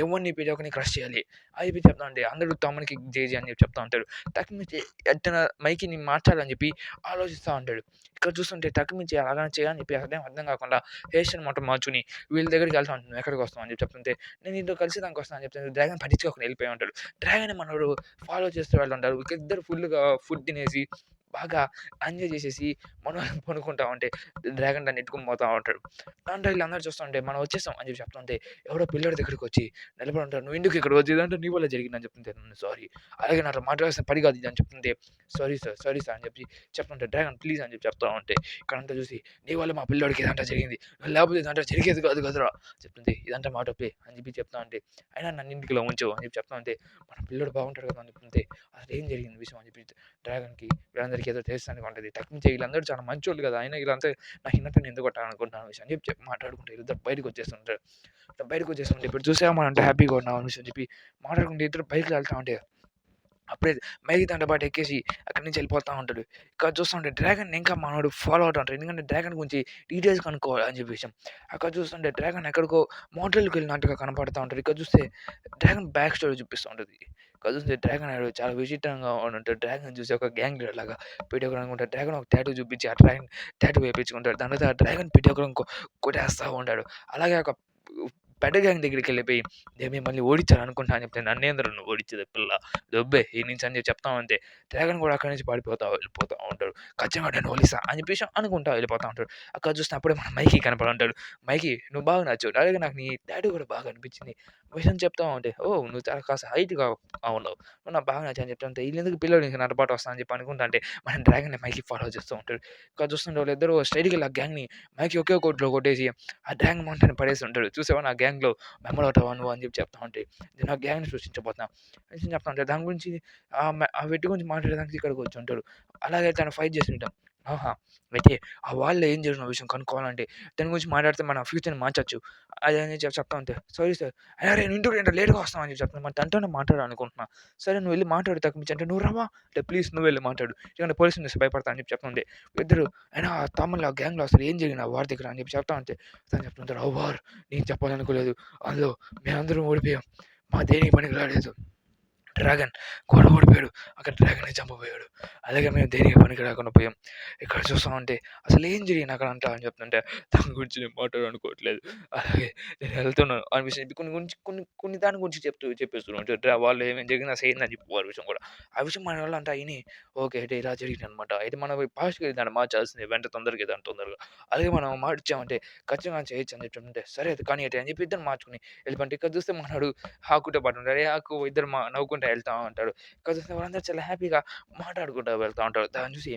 ఎవరిని ప్రతి ఒక్కరిని క్రష్ చేయాలి. అది చెప్పి చెప్తా ఉంటే అందరూ తమ్మునికి జేజే అని చెప్పి చెప్తా ఉంటారు. టక్‌మించి ఎట్టన మైకీని మార్చాలని చెప్పి ఆలోచిస్తా ఉంటాడు. ఇక్కడ చూస్తుంటే టక్‌మించి అలాగనే చేయాలని చెప్పి అదేం అర్థం కాకుండా హెయిర్ మొత్తం మార్చుకొని వీళ్ళ దగ్గరికి వెళ్తా ఉంటాను. "నువ్వు ఎక్కడికి వస్తావు?" అని చెప్పి చెప్తుంటే నేను నీతో కలిసేదానికి వస్తాను అని చెప్తే డ్రాగన్ పట్టించుకోకుండా వెళ్ళిపోయి ఉంటాడు. డ్రాగన్ మనోడు ఫాలో చేస్తూ వెళ్తుంటారు. ఇద్దరు ఫుల్‌గా ఫుడ్ తినేసి బాగా ఎంజాయ్ చేసేసి మనోళ్ళు పనుకుంటా ఉంటే డ్రాగన్ దాన్ని ఎత్తుకొని పోతా ఉంటాడు. దాంట్లో వీళ్ళందరూ చూస్తుంటే మనం వచ్చేసాం అని చెప్పి చెప్తుంటే ఎవరో పిల్లోడి దగ్గరికొచ్చి నిలబడి ఉంటారు. "నువ్వు ఎందుకు ఇక్కడికి వచ్చావు? ఇదంతా నీ వల్లే జరిగిందని" చెప్తుంటే సారీ. అలాగే నాతో మాట్లాడాల్సిన పని కాదు ఇది అని చెప్తుంటే సారీ సార్ అని చెప్పి చెప్తుంటే డ్రాగన్ ప్లీజ్ అని చెప్పి చెప్తా ఉంటే ఇక్కడంతా చూసి నీ వల్ల మా పిల్లోడికి ఇదంతా జరిగింది. లేకపోతే ఇదంతా జరిగేది కాదు కదరా చెప్తుంది. ఇదంతా మాట ఒప్పే అని చెప్పి చెప్తా ఉంటే అయినా నన్ను ఎందుకు ఇలా ఉంచావు అని చెప్పి చెప్తా ఉంటే మన పిల్లోడు బాగుంటాడు కదా అని చెప్తుంటే అసలు ఏం జరిగింది విషయం అని చెప్పి డ్రాగన్‌కి వీళ్ళందరికీ ఏదో తెలుస్తనికి ఉంటది. టక్‌మించి వీళ్ళందరూ చాలా మంచోళ్ళు కదా! అయినా వీళ్ళంతా నా హిన్నతని ఎందుకు కొట్టాలనుకుంటున్నాను విషయం అని చెప్పి మాట్లాడుకుంటే వీళ్ళిద్దరు బయటకొచ్చేస్తుంటారు. ఇట్లా బయటకొచ్చేస్తుంటే ఇప్పుడు చూసావా మనం ఎంత హ్యాపీగా ఉన్నాం అనేసి చెప్పి మాట్లాడుకుంటే ఇద్దరు బైక్‌లో వెళ్తా ఉంటే అప్పుడే మైక్ దాంతో పాటు ఎక్కేసి అక్కడి నుంచి వెళ్ళిపోతా ఉంటాడు. ఇక్కడ చూస్తుంటే డ్రాగన్ ఇంకా మనోడు ఫాలో అవుతా ఉంటాడు. ఎందుకంటే డ్రాగన్ గురించి డీటెయిల్స్ కనుక్కోవాలి అని చెప్పే విషయం. అక్కడ చూస్తుంటే డ్రాగన్ ఎక్కడికో మోటల్‌కి వెళ్ళినట్టుగా కనపడతా ఉంటాడు. ఇక్కడ చూస్తే డ్రాగన్ బ్యాక్ స్టోరీ చూపిస్తూ ఉంటది. ఇక్కడ చూస్తే డ్రాగన్ అనేవాడు చాలా విచిత్రంగా ఉంటాడు. డ్రాగన్ చూసి ఒక గ్యాంగ్ లీడర్ లాగా ప్రతి ఒక్కరు అనుకుంటారు. డ్రాగన్ ఒక టాటూ చూపించి ఆ డ్రాగన్ టాటూ వేపించుకుంటాడు. దాని తర్వాత ఆ డ్రాగన్ ప్రతి ఒక్కరు కొట్టేస్తా ఉంటాడు. అలాగే ఒక పెద్ద గ్యాంగ్ దగ్గరికెళ్ళిపోయి నేను మిమ్మల్ని ఓడించాలనుకుంటున్నా అని చెప్తే నన్నేందిరా నువ్వు ఓడించేది పిల్ల దొబ్బే ఈడ నుంచి అని చెప్పి చెప్తా ఉంటే డ్రాగన్ కూడా అక్కడి నుంచి పడిపోతా వెళ్ళిపోతా ఉంటాడు. ఖచ్చితంగా నేను ఓడిస్తా అని చెప్పేసి అనుకుంటా వెళ్ళిపోతా ఉంటాడు. అక్కడ చూస్తే అప్పుడే మన మైకీ కనపడి ఉంటాడు. మైకీ నువ్వు బాగా నచ్చావు. అలాగే నాకు నీ టాటూ కూడా బాగా అనిపించింది. విషయం చెప్తా ఉంటే ఓహ్! నువ్వు చాలా కాస్త హైట్‌గా ఉన్నావు. నువ్వు నాకు బాగా నచ్చావు అని చెప్తుంటే ఈళ్ళెందుకు పిల్లోడు ఇంక నాతో పాటు వస్తా అని చెప్పి అనుకుంటా అంటే మన డ్రాగన్‌ని మైకీ ఫాలో చేస్తూ ఉంటాడు. ఇక్కడ చూస్తుంటే వాళ్ళిద్దరూ స్ట్రెయిట్‌గా ఇలా గ్యాంగ్‌ని మైకీ ఒకే కొట్టులో కొట్టేసి ఆ డ్రాగన్ మొత్తాన్ని పడేసి ఉంటాడు. చూసావా నా గ్యాంగ్‌లో మెంబర్ అవుతావా నువ్వు అని చెప్పి చెప్తా ఉంటే నేను నా గ్యాంగ్‌ని సృష్టించబోతున్నా అని చెప్తా ఉంటాడు. దాని గురించి ఆ వ్యక్తి గురించి మాట్లాడడానికి ఇక్కడికి వచ్చి ఉంటాడు. అలాగే తను ఫైట్ చేసి ఉంటాం. అయితే ఆ వార్‌లో ఏం జరిగిన విషయం కనుక్కోవాలంటే దాని గురించి మాట్లాడితే మన ఫ్యూచర్‌ని మార్చొచ్చు. అది అని చెప్పి చెప్తా ఉంటే సారీ సార్ అరే ఇంటికి ఇంత లేట్‌గా వస్తావు అని చెప్పి చెప్తున్నా. మరి తనతోనే మాట్లాడాలనుకుంటున్నా. సరే నువ్వు వెళ్లి మాట్లాడు తగ్గించి అంటే నువ్వు రావా? అంటే ప్లీజ్ నువ్వు వెళ్లి మాట్లాడు. ఎందుకంటే పోలీసులు చూస్తే భయపడతా అని చెప్పి చెప్తుంది. ఇద్దరు అయినా తమ్ముళ్ళు ఆ గ్యాంగ్‌లో అసలు ఏం జరిగింది ఆ వార్ దగ్గర అని చెప్పి చెప్తా ఉంటే తను చెప్తుంటాడు. ఆ వార్ నేను చెప్పాలనుకోలేదు. అందులో మేమందరం ఓడిపోయాం. మా దేనికి పనికి రాలేదు. డ్రాగన్ కూడా ఓడిపోయాడు. అక్కడ డ్రాగన్‌ని చంపబోయాడు. అలాగే మేము దేనికి పనికి రాకుండా పోయాం. ఇక్కడ చూస్తా ఉంటే అసలు ఏం జరిగింది అక్కడంతా అని చెప్తుంటే దాని గురించి నేను మాట్లాడాలనుకోవట్లేదు. అలాగే నేను వెళ్తున్నాను అని విషయం కొన్ని దాని గురించి చెప్పేస్తూ ఉంటాడు. వాళ్ళు ఏమేమి జరిగింది అసలు ఏందని చెప్పి వారి విషయం కూడా. ఆ విషయం మన వాళ్ళంతా విని ఓకే. అయితే ఇలా జరిగిందనమాట. అయితే మనం పాస్ట్‌కి దాన్ని మార్చాల్సిందే తొందరగా ఏదైనా తొందరగా. అలాగే మనం మార్చామంటే ఖచ్చితంగా చేయొచ్చు అని చెప్తుంటే సరే అయితే కానీయండి అని చెప్పి ఇద్దరు మార్చుకొని వెళ్ళిపోండి. ఇక్కడ చూస్తే మనోడు హాకుతో పాటు ఉంటాడు. ఏ హాకు ఇద్దరు నవ్వుకుంటా వెళ్తా ఉంటారు. ఇక్కడ చూస్తే వాళ్ళందరూ చాలా హ్యాపీగా మాట్లాడుకుంటా వెళ్తా ఉంటారు. దాన్ని చూసి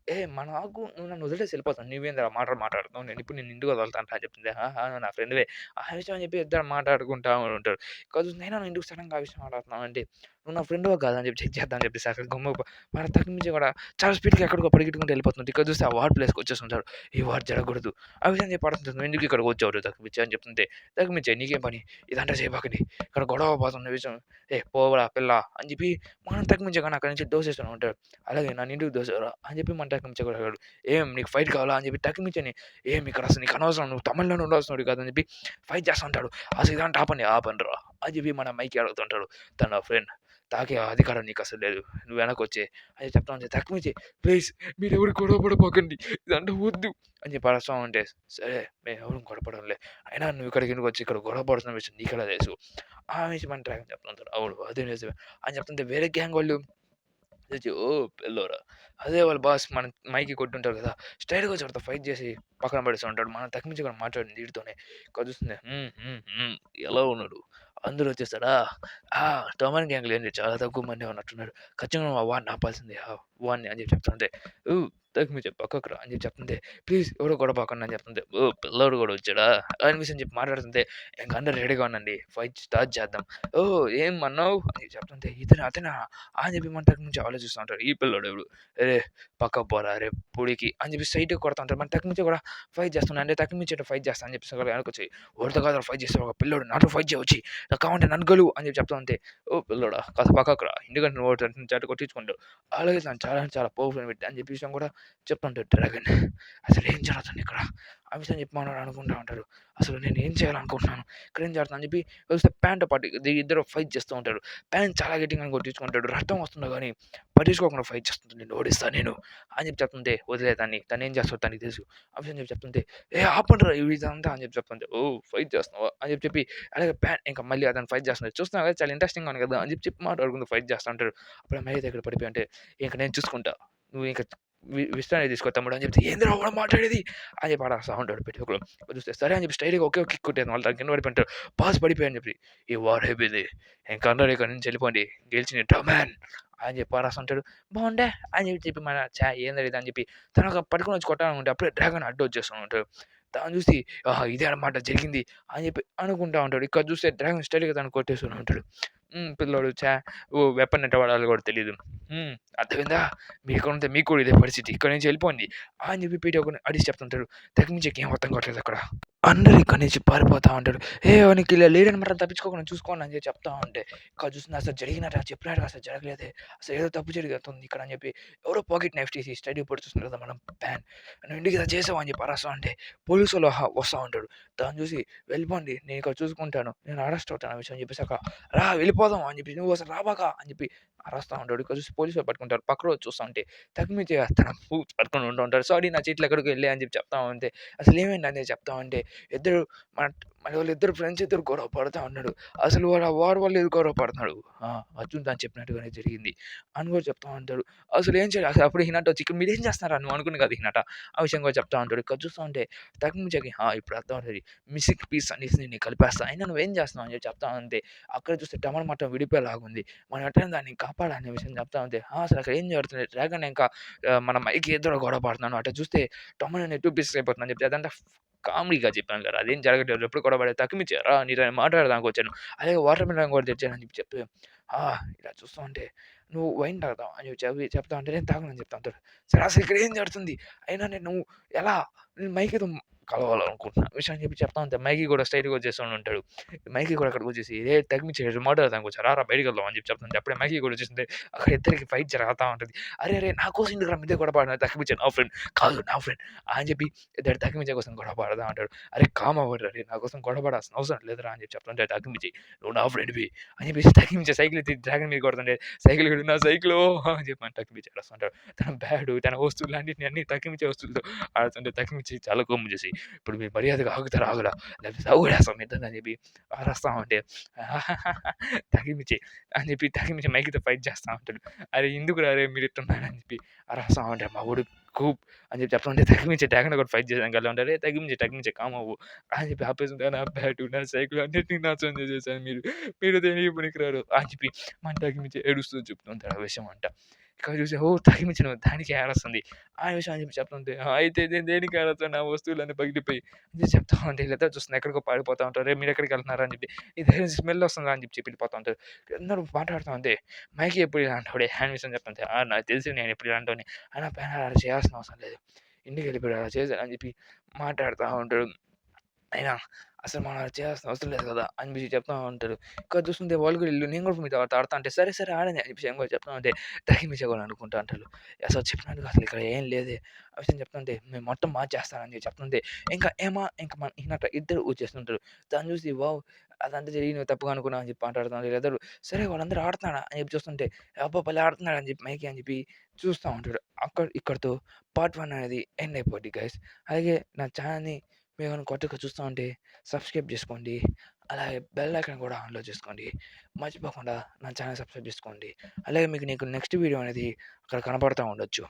నాకు నువ్వు నన్ను వదిలేసి వెళ్ళిపోతావు. నువ్వేందిరా మాటలు మాట్లాడుతున్నావు? నేనిప్పుడు నిన్ను ఇంటికి వదలుతాంట అని చెప్తుంది. ఆహా! నువ్వు నా ఫ్రెండ్‌వే. ఆ విషయం అని చెప్పి ఇద్దరు మాట్లాడుకుంటా ఉంటారు. నేను ఎందుకు సడెన్‌గా ఆ విషయం మాట్లాడుతున్నావు అంటే, నువ్వు నా ఫ్రెండ్‌వో కాదా అని చెప్పి చెక్ చేద్దాం అని చెప్పేసి అక్కడ గమ్మున మన తగ్గించి కూడా చాలా స్పీడ్‌గా ఎక్కడికో పరిగెత్తుకుంటూ వెళ్ళిపోతుంది. ఇక్కడ చూస్తే ఆ వార్ ప్లేస్‌కి వచ్చేసుంటాడు. ఈ వార్ జరగకూడదు. ఆ విషయం చెప్పి అడుగుతుంది. "నువ్వెందుకు ఇక్కడికి వచ్చావురా తగ్గిపిచ్చి" అని చెప్తుంటే, "తగ్గిపిచ్చేయి నీకేం పని? ఇదంతా చేయబాకండి. ఇక్కడ గొడవ పోతున్న విషయం పోవరా పిల్ల" అని చెప్పి మనం తగ్గించే కానీ అక్కడి నుంచి దోసేస్తూనే ఉంటాడు. అలాగే నన్ను ఇంటికి దోసేయరా అని చెప్పి మన టక్మించ కూడా అడిగాడు. "ఏం నీకు ఫైట్ కావాలా?" అని చెప్పి టక్మించని "ఏం ఇక్కడ అసలు నీకు అనవసరం. నువ్వు తమిళ్‌లోనే ఉండాల్సినోడివి కాదు" అని చెప్పి ఫైట్ చేస్తా ఉంటాడు. అసలు ఇదంతా ఆపండి. ఆపండిరా అని చెప్పి మన మైకి అడుగుతుంటాడు. తన ఫ్రెండ్ తాకే అధికారం నీకసలు లేదు. నువ్వు వెనకొచ్చేయి అని చెప్తా ఉంటే తక్మించి "ప్లీజ్ మీరెవరు గొడవ పడమాకండి. ఇదంతా వద్దు" అని చెప్పి అరుస్తా ఉంటే "సరే మేమెవరం గొడవ పడంలే. అయినా నువ్వు ఇక్కడికి ఎందుకు వచ్చి ఇక్కడ గొడవ పడుతున్న విషయం నీకెలా తెలుసు?" ఆ విషయం మన డ్రాగన్ చెప్తుంటాడు. "అవును అదే నిజమే" అని చెప్తుంటే వేరే గ్యాంగ్ వాళ్ళు తెచ్చి "ఓహ్! పిల్లోరా" అదే వాళ్ళ బాస్ మన మైక్‌కి కొట్టుంటారు కదా! స్ట్రెయిట్‌గా వచ్చి వాడితో ఫైట్ చేసి పక్కన పడేస్తూ ఉంటాడు. మనం తగ్గించి కూడా మాట్లాడింది వీడితోనే. కలుస్తుంది. "హ్మ్. హ్మ్. హ్మ్. ఎలా ఉన్నాడు? అందరూ వచ్చేసారా? ఆ! టామ్ అండ్ గ్యాంగ్‌లో ఏంటి చాలా తక్కువ మందే ఉన్నట్టున్నారు. ఖచ్చితంగా వాడిని ఆపాల్సిందే. వాడిని" అని చెప్పి చెప్తుంటే "ఓహ్! తగ్గించి పక్కకు రా" అని చెప్పి చెప్తుంటే "ప్లీజ్ ఎవరు గొడవ పడకండి" అని చెప్తుంటే "ఓహ్! పిల్లోడు కూడా వచ్చాడా?" అని చెప్పి మాట్లాడుతుంటే ఇంక అందరూ రెడీగా ఉండండి. ఫైట్ స్టార్ట్ చేద్దాం. "ఓహ్! ఏం అన్నావు?" అని చెప్తుంటే అతనా? అని చెప్పి మన తరపు నుంచి ఆలోచిస్తా ఉంటారు. ఈ పిల్లోడెవడు? "అరే పక్కకు పోరా అరే పుడికి" అని చెప్పి స్ట్రెయిట్‌గా కొడతా ఉంటారు. మన తరపు నుంచి కూడా ఫైట్ చేస్తున్నా అంటే తరపు నుంచి ఫైట్ చేస్తా అని చెప్పేసి వెనకొచ్చి "వాడితో కాదురా ఫైట్ చేసేది ఒక పిల్లోడు నాతో ఫైట్ చేయి వచ్చి. నాకు కావాలంటే నన్ను గెలువు" అని చెప్పి చెప్తా ఉంటే "ఓ పిల్లోడా కాస్త పక్కకు రా. ఎందుకంటే నువ్వు అటు నుంచి అటు కొట్టించుకుంటావు. అలాగే తను చాలా చాలా పవర్‌ఫుల్ వ్యక్తి" అని చెప్పి విషయం కూడా చెప్తుంటాడు డ్రాగన్. అసలు ఏం జరుగుతుంది ఇక్కడ? ఆ విషయం చెప్పి మనోడు అనుకుంటా ఉంటాడు. అసలు నేను ఏం చేయాలనుకుంటున్నాను? ఇక్కడ ఏం జరుగుతుంది అని చెప్పి చూస్తే ప్యాంట్‌తో పాటు ఇద్దరు ఫైట్ చేస్తూ ఉంటారు. ప్యాంట్ చాలా గట్టిగా కొట్టించుకుంటాడు. రక్తం వస్తున్నా గానీ పట్టించుకోకుండా ఫైట్ చేస్తుంటే నిన్ను ఓడిస్తా నేను అని చెప్పి చెప్తుంటే వదిలేయి దాన్ని. తనేం చేస్తాడో తనకి తెలుసు. ఆ విషయం చెప్పి చెప్తుంటే ఆపండిరా ఇదంతా అని చెప్పి చెప్తుంటే ఓహ్! ఫైట్ చేస్తున్నావా? అని చెప్పి అలాగే ఇంకా మళ్ళీ అతను ఫైట్ చేస్తున్నాడు. చూస్తున్నావు కదా చాలా ఇంట్రెస్టింగ్‌గా ఉంది కదా! అని చెప్పి మాట్లాడుకుంటూ ఫైట్ చేస్తా ఉంటారు. అప్పుడు ఆ మహేష్ దగ్గర పడిపోయి అంటే ఇంక నేను చూసుకుంటా. నువ్వు ఇంక విశ్రాంతి తీసుకో తమ్ముడు అని చెప్తే ఏందిరా వాడు మాట్లాడేది అని చెప్పి అరుస్తా ఉంటాడు ప్రతి ఒక్కరు. చూస్తే సరే అని చెప్పి స్ట్రెయిట్‌గా ఒకే ఒక కిక్ కొట్టాను. వాళ్ళు కింద పడిపోయి బాస్ పడిపోయా అని చెప్పి ఈ వార్ అయిపోయింది. ఇంక అందరూ ఇక్కడి నుంచి వెళ్ళిపోండి. గెలిచిన టామాన్ అని చెప్పి అరుస్తుంటాడు. బావుండే అని చెప్పి మన ఏందిరా ఇది అని చెప్పి తను పట్టుకొని వచ్చి కొట్టాలనుకుంటే అప్పుడే డ్రాగన్ అడ్డు వచ్చేస్తూ ఉంటాడు. దాన్ని చూసి ఆహా! ఇదే అన్నమాట జరిగింది అని చెప్పి అనుకుంటా ఉంటాడు. ఇక్కడ చూస్తే డ్రాగన్ స్ట్రెయిట్‌గా తనని కొట్టేస్తూనే ఉంటాడు. పిల్లోడు వెపన్ ఎట్ట వాడాలో కూడా తెలీదు. అర్థమైందా? మీకుంటే మీకు కూడా ఇదే పరిస్థితి. ఇక్కడి నుంచి వెళ్ళిపోండి అని చెప్పి ప్రతి ఒక్కరిని అడిచి చెప్తుంటాడు. తెగమించకి ఏం అర్థం కావట్లేదు అక్కడ. అందరూ ఇక్కడి నుంచి పారిపోతా ఉంటారు. వానికి లేడనమాట తప్పించుకోకుండా చూసుకోండి అని చెప్పి చెప్తా ఉంటే, ఇక్కడ చూస్తున్నా అసలు జరిగినట్టు చెప్పినట్టుగా అసలు జరగలేదే. అసలు ఏదో తప్పు జరుగుతుంది ఇక్కడ అని చెప్పి ఎవరో పాకెట్ నైఫ్ తీసి స్టడీ పొడి చూస్తున్నారు కదా మనం ప్యాన్. "నువ్వు ఎందుకు ఇలా చేసావు" అని చెప్పి అరుస్తా ఉంటే పోలీసోళ్ళు వస్తా ఉంటాడు. దాన్ని చూసి "వెళ్ళిపోండి నేను ఇక్కడ చూసుకుంటాను. నేను అరెస్ట్ అవుతాను" ఆ విషయం చెప్పేసాక "రా వెళ్ళిపోదాం" అని చెప్పి "నువ్వు అసలు రాబాక" అని చెప్పి అరుస్తా ఉంటాడు. ఇక్కడ చూసి పోలీసోళ్ళు పట్టుకుంటారు. పక్క రోజు చూస్తా ఉంటే తగ్గిమించి తన బూట్స్ పట్టుకొని ఉంటూ ఉంటారు. "సారీ నా చేతులు ఎక్కడికో వెళ్ళాయి" అని చెప్పి చెప్తా ఉంటే అసలు ఏమైంది అని చెప్తా ఉంటే ఇద్దరు మన మన వాళ్ళిద్దరు ఫ్రెండ్స్ ఇద్దరు గొడవ పడతా ఉన్నాడు. అసలు వాడు ఆ వార్ వల్ల ఎందుకు గొడవ పడుతున్నాడు? అర్జున్ తను చెప్పినట్టుగానే జరిగింది అని కూడా చెప్తా ఉంటాడు. అసలు ఏం చేయాలి? అసలు అప్పుడు హినాట వచ్చి ఇక్కడ మీరేం చేస్తున్నారా? నువ్వు అనుకుని కాదు హినాట. ఆ విషయం కూడా చెప్తా ఉంటాడు. ఇక్కడ చూస్తా ఉంటే తగ్గించకి ఇప్పుడు అర్థమవుతది. మిస్సింగ్ పీస్ అనేసి నేను కలిపేస్తా. అయినా నువ్వేం చేస్తున్నావు అని చెప్పి చెప్తా ఉంటే అక్కడ చూస్తే టమాటా మొత్తం విడిపోయేలాగుంది. మనం ఎట్లైనా దాన్ని కాపాడాలనే విషయం చెప్తా ఉంటే అసలు అక్కడ ఏం జరుగుతుంది? డ్రాగన్ ఇంకా మన మైకి ఇద్దరు గొడవ పడుతున్నాను. అటు చూస్తే టమాటా 2 పీసెస్ అయిపోతుందని చెప్పి అదంతా కామెడీగా చెప్పాను కదా! అదేం జరగట్లేదు. ఎప్పుడు గొడవ పడేది తక్కువిచ్చా రా నీతో మాట్లాడడానికొచ్చాను. అలాగే వాటర్ మిలన్ కూడా తెచ్చానని చెప్పి చెప్తే, ఇలా చూస్తా ఉంటే "నువ్వు వైన్ తాగుతావా?" అని చెప్తా ఉంటే నేను తాగనని చెప్తా ఉంటాడు. సరే అసలు ఇక్కడ ఏం జరుగుతుంది? అయినా నేను ఎలా నేను మైకీతో కలవాలనుకుంటున్నా విషయం చెప్పి చెప్తా ఉంటే మైకీ కూడా స్ట్రెయిట్‌గా వచ్చేస్తూనే ఉంటాడు. మైకీ కూడా అక్కడికొచ్చేసి తగ్గిమిచ్చేసి మాట్లాడదానికొచ్చా రారా బయటికెళ్దాం అని చెప్పి చెప్తుంటే అప్పుడే మైకీ కూడా వచ్చేసింది. అక్కడ ఇద్దరికి ఫైట్ జరుగుతా ఉంటది. "అరే! నా కోసం ఎందుకురా మీ ఇద్దరు గొడవ పడినారు?" తగ్గిమిచ్చా నా ఫ్రెండ్ కాదు నా ఫ్రెండ్ అని చెప్పి ఇద్దరు తగ్గిమిచ్చే కోసం గొడవ పడతా ఉంటాడు. "అరే! కామ్ అవ్వండిరా రేయ్ నా కోసం గొడవ పడాల్సిన అవసరం లేదురా" అని చెప్పి చెప్తుంటే తగ్గిమిచ్చి "నువ్వు నా ఫ్రెండ్‌వి" అని చెప్పేసి తగ్గిమించే సైకిల్ ఎత్తి డ్రాగన్ మీద కొడుతుంటే సైకిల్ కూడా "నా సైకిలు" అని చెప్పి తగ్గిమిచ్చి ఏడుస్తుంటాడు. తన బ్యాడు తన వస్తువులన్నిటిని అన్ని తగ్గిమిచ్చే వస్తువులతో ఆడుతుంటే తగ్గిమిచ్చి చాలా కోపం చేసి "ఇప్పుడు మీరు మర్యాదగా ఆగుతారా ఆగరా? లేకపోతే సావగొడేస్తాం మీ ఇద్దరిని" అని చెప్పి అరుస్తా ఉంటే తగ్గిమిచ్చి అని చెప్పి తగ్గిమిచ్చి మైక్‌తో ఫైట్ చేస్తా ఉంటాడు. "అరే! ఎందుకురా అరేయ్ మీరిట్టున్నారు" అని చెప్పి అరుస్తా ఉంటాడు. మా వోడు కూప్ అని చెప్పి చెప్తుంటే తగ్గిమించి డ్రాగన్ కూడా ఫైట్ చేసాం కదా! అంటే తగ్గిమించి కామ్ అవ్వు అని చెప్పి ఆపేస్తుంటే నా బ్యాటు, నా సైకిల్ అన్నిటిని నాశనం చేసేసారు మీరు. మీరు దేనికి పనికిరారు అని చెప్పి మన తగ్గిమించి ఏడుస్తూ చెప్తుంటాడు ఆ విషయం అంతా. ఇక్కడ చూసి తగిలించిన దానికి ఏడొస్తుంది. ఆ విషయం అని చెప్పి చెప్తుంటే, అయితే నేను దేనికి ఏడొస్తాను నా వస్తువులన్నీ పగిలిపోయి అని చెప్పి చెప్తా ఉంటే వీళ్ళిద్దరు చూస్తున్నారు ఎక్కడికో పారిపోతా ఉంటారు. "రేయ్ మీరెక్కడికెళ్తున్నారు" అని చెప్పి. "ఇది స్మెల్ వస్తుందిరా" అని చెప్పి వెళ్ళిపోతా ఉంటారు. అందరూ మాట్లాడుతా ఉంటే, "మైకీ ఎప్పుడు ఇలాంటోడే" అని విషయం చెప్తుంటే, నాకు తెలుసు నేనెప్పుడు ఇలాంటోడిని. అయినా పైన అలా చేయాల్సిన అవసరం లేదు. ఇంటికెళ్ళిపోయాడు అలా చేశాను అని చెప్పి మాట్లాడుతా ఉంటాడు. అయినా అసలు మనం అలా చేయాల్సిన అవసరం లేదు కదా! అని చెప్పి చెప్తా ఉంటారు. ఇక్కడ చూస్తుంటే వాళ్ళు కూడా ఈళ్ళు నేను కూడా మీతో ఆడతా అంటే, సరే సరే ఆడని అని చెప్పి నేను కూడా చెప్తా ఉంటే, తగిలించేవాళ్ళు అనుకుంటా అంటారు. అసలు చెప్పినట్టుగా అసలు ఇక్కడ ఏం లేదే. ఆ విషయం చెప్తుంటే, నేను మొత్తం మార్చేస్తానని చెప్పి చెప్తుంటే, ఇంక మన ఈయనట ఇద్దరు వచ్చేస్తుంటారు. దాన్ని చూసి వావ్! అదంతా జరిగి నువ్వు తప్పుగా అనుకున్నావు అని చెప్పి మాట్లాడుతున్నారు. వీళ్ళిద్దరు సరే వాళ్ళందరూ ఆడుతున్నారా అని చెప్పి చూస్తుంటే, అబ్బా! భలే ఆడుతున్నాడు అని చెప్పి మైకి అని చెప్పి చూస్తా ఉంటాడు. ఇక్కడితో పార్ట్ 1 అనేది ఎండ్ అయిపోద్ది గైస్. అలాగే నా ఛానెల్‌ని మీరు గనుక కొత్తగా చూస్తా ఉంటే సబ్స్క్రైబ్ చేసుకోండి. అలాగే బెల్ ఐకాన్ కూడా ఆన్‌లో చేసుకోండి. మర్చిపోకుండా నా ఛానెల్ సబ్స్క్రైబ్ చేసుకోండి. అలాగే మీకు నెక్స్ట్ వీడియో అనేది అక్కడ కనపడతా ఉండొచ్చు.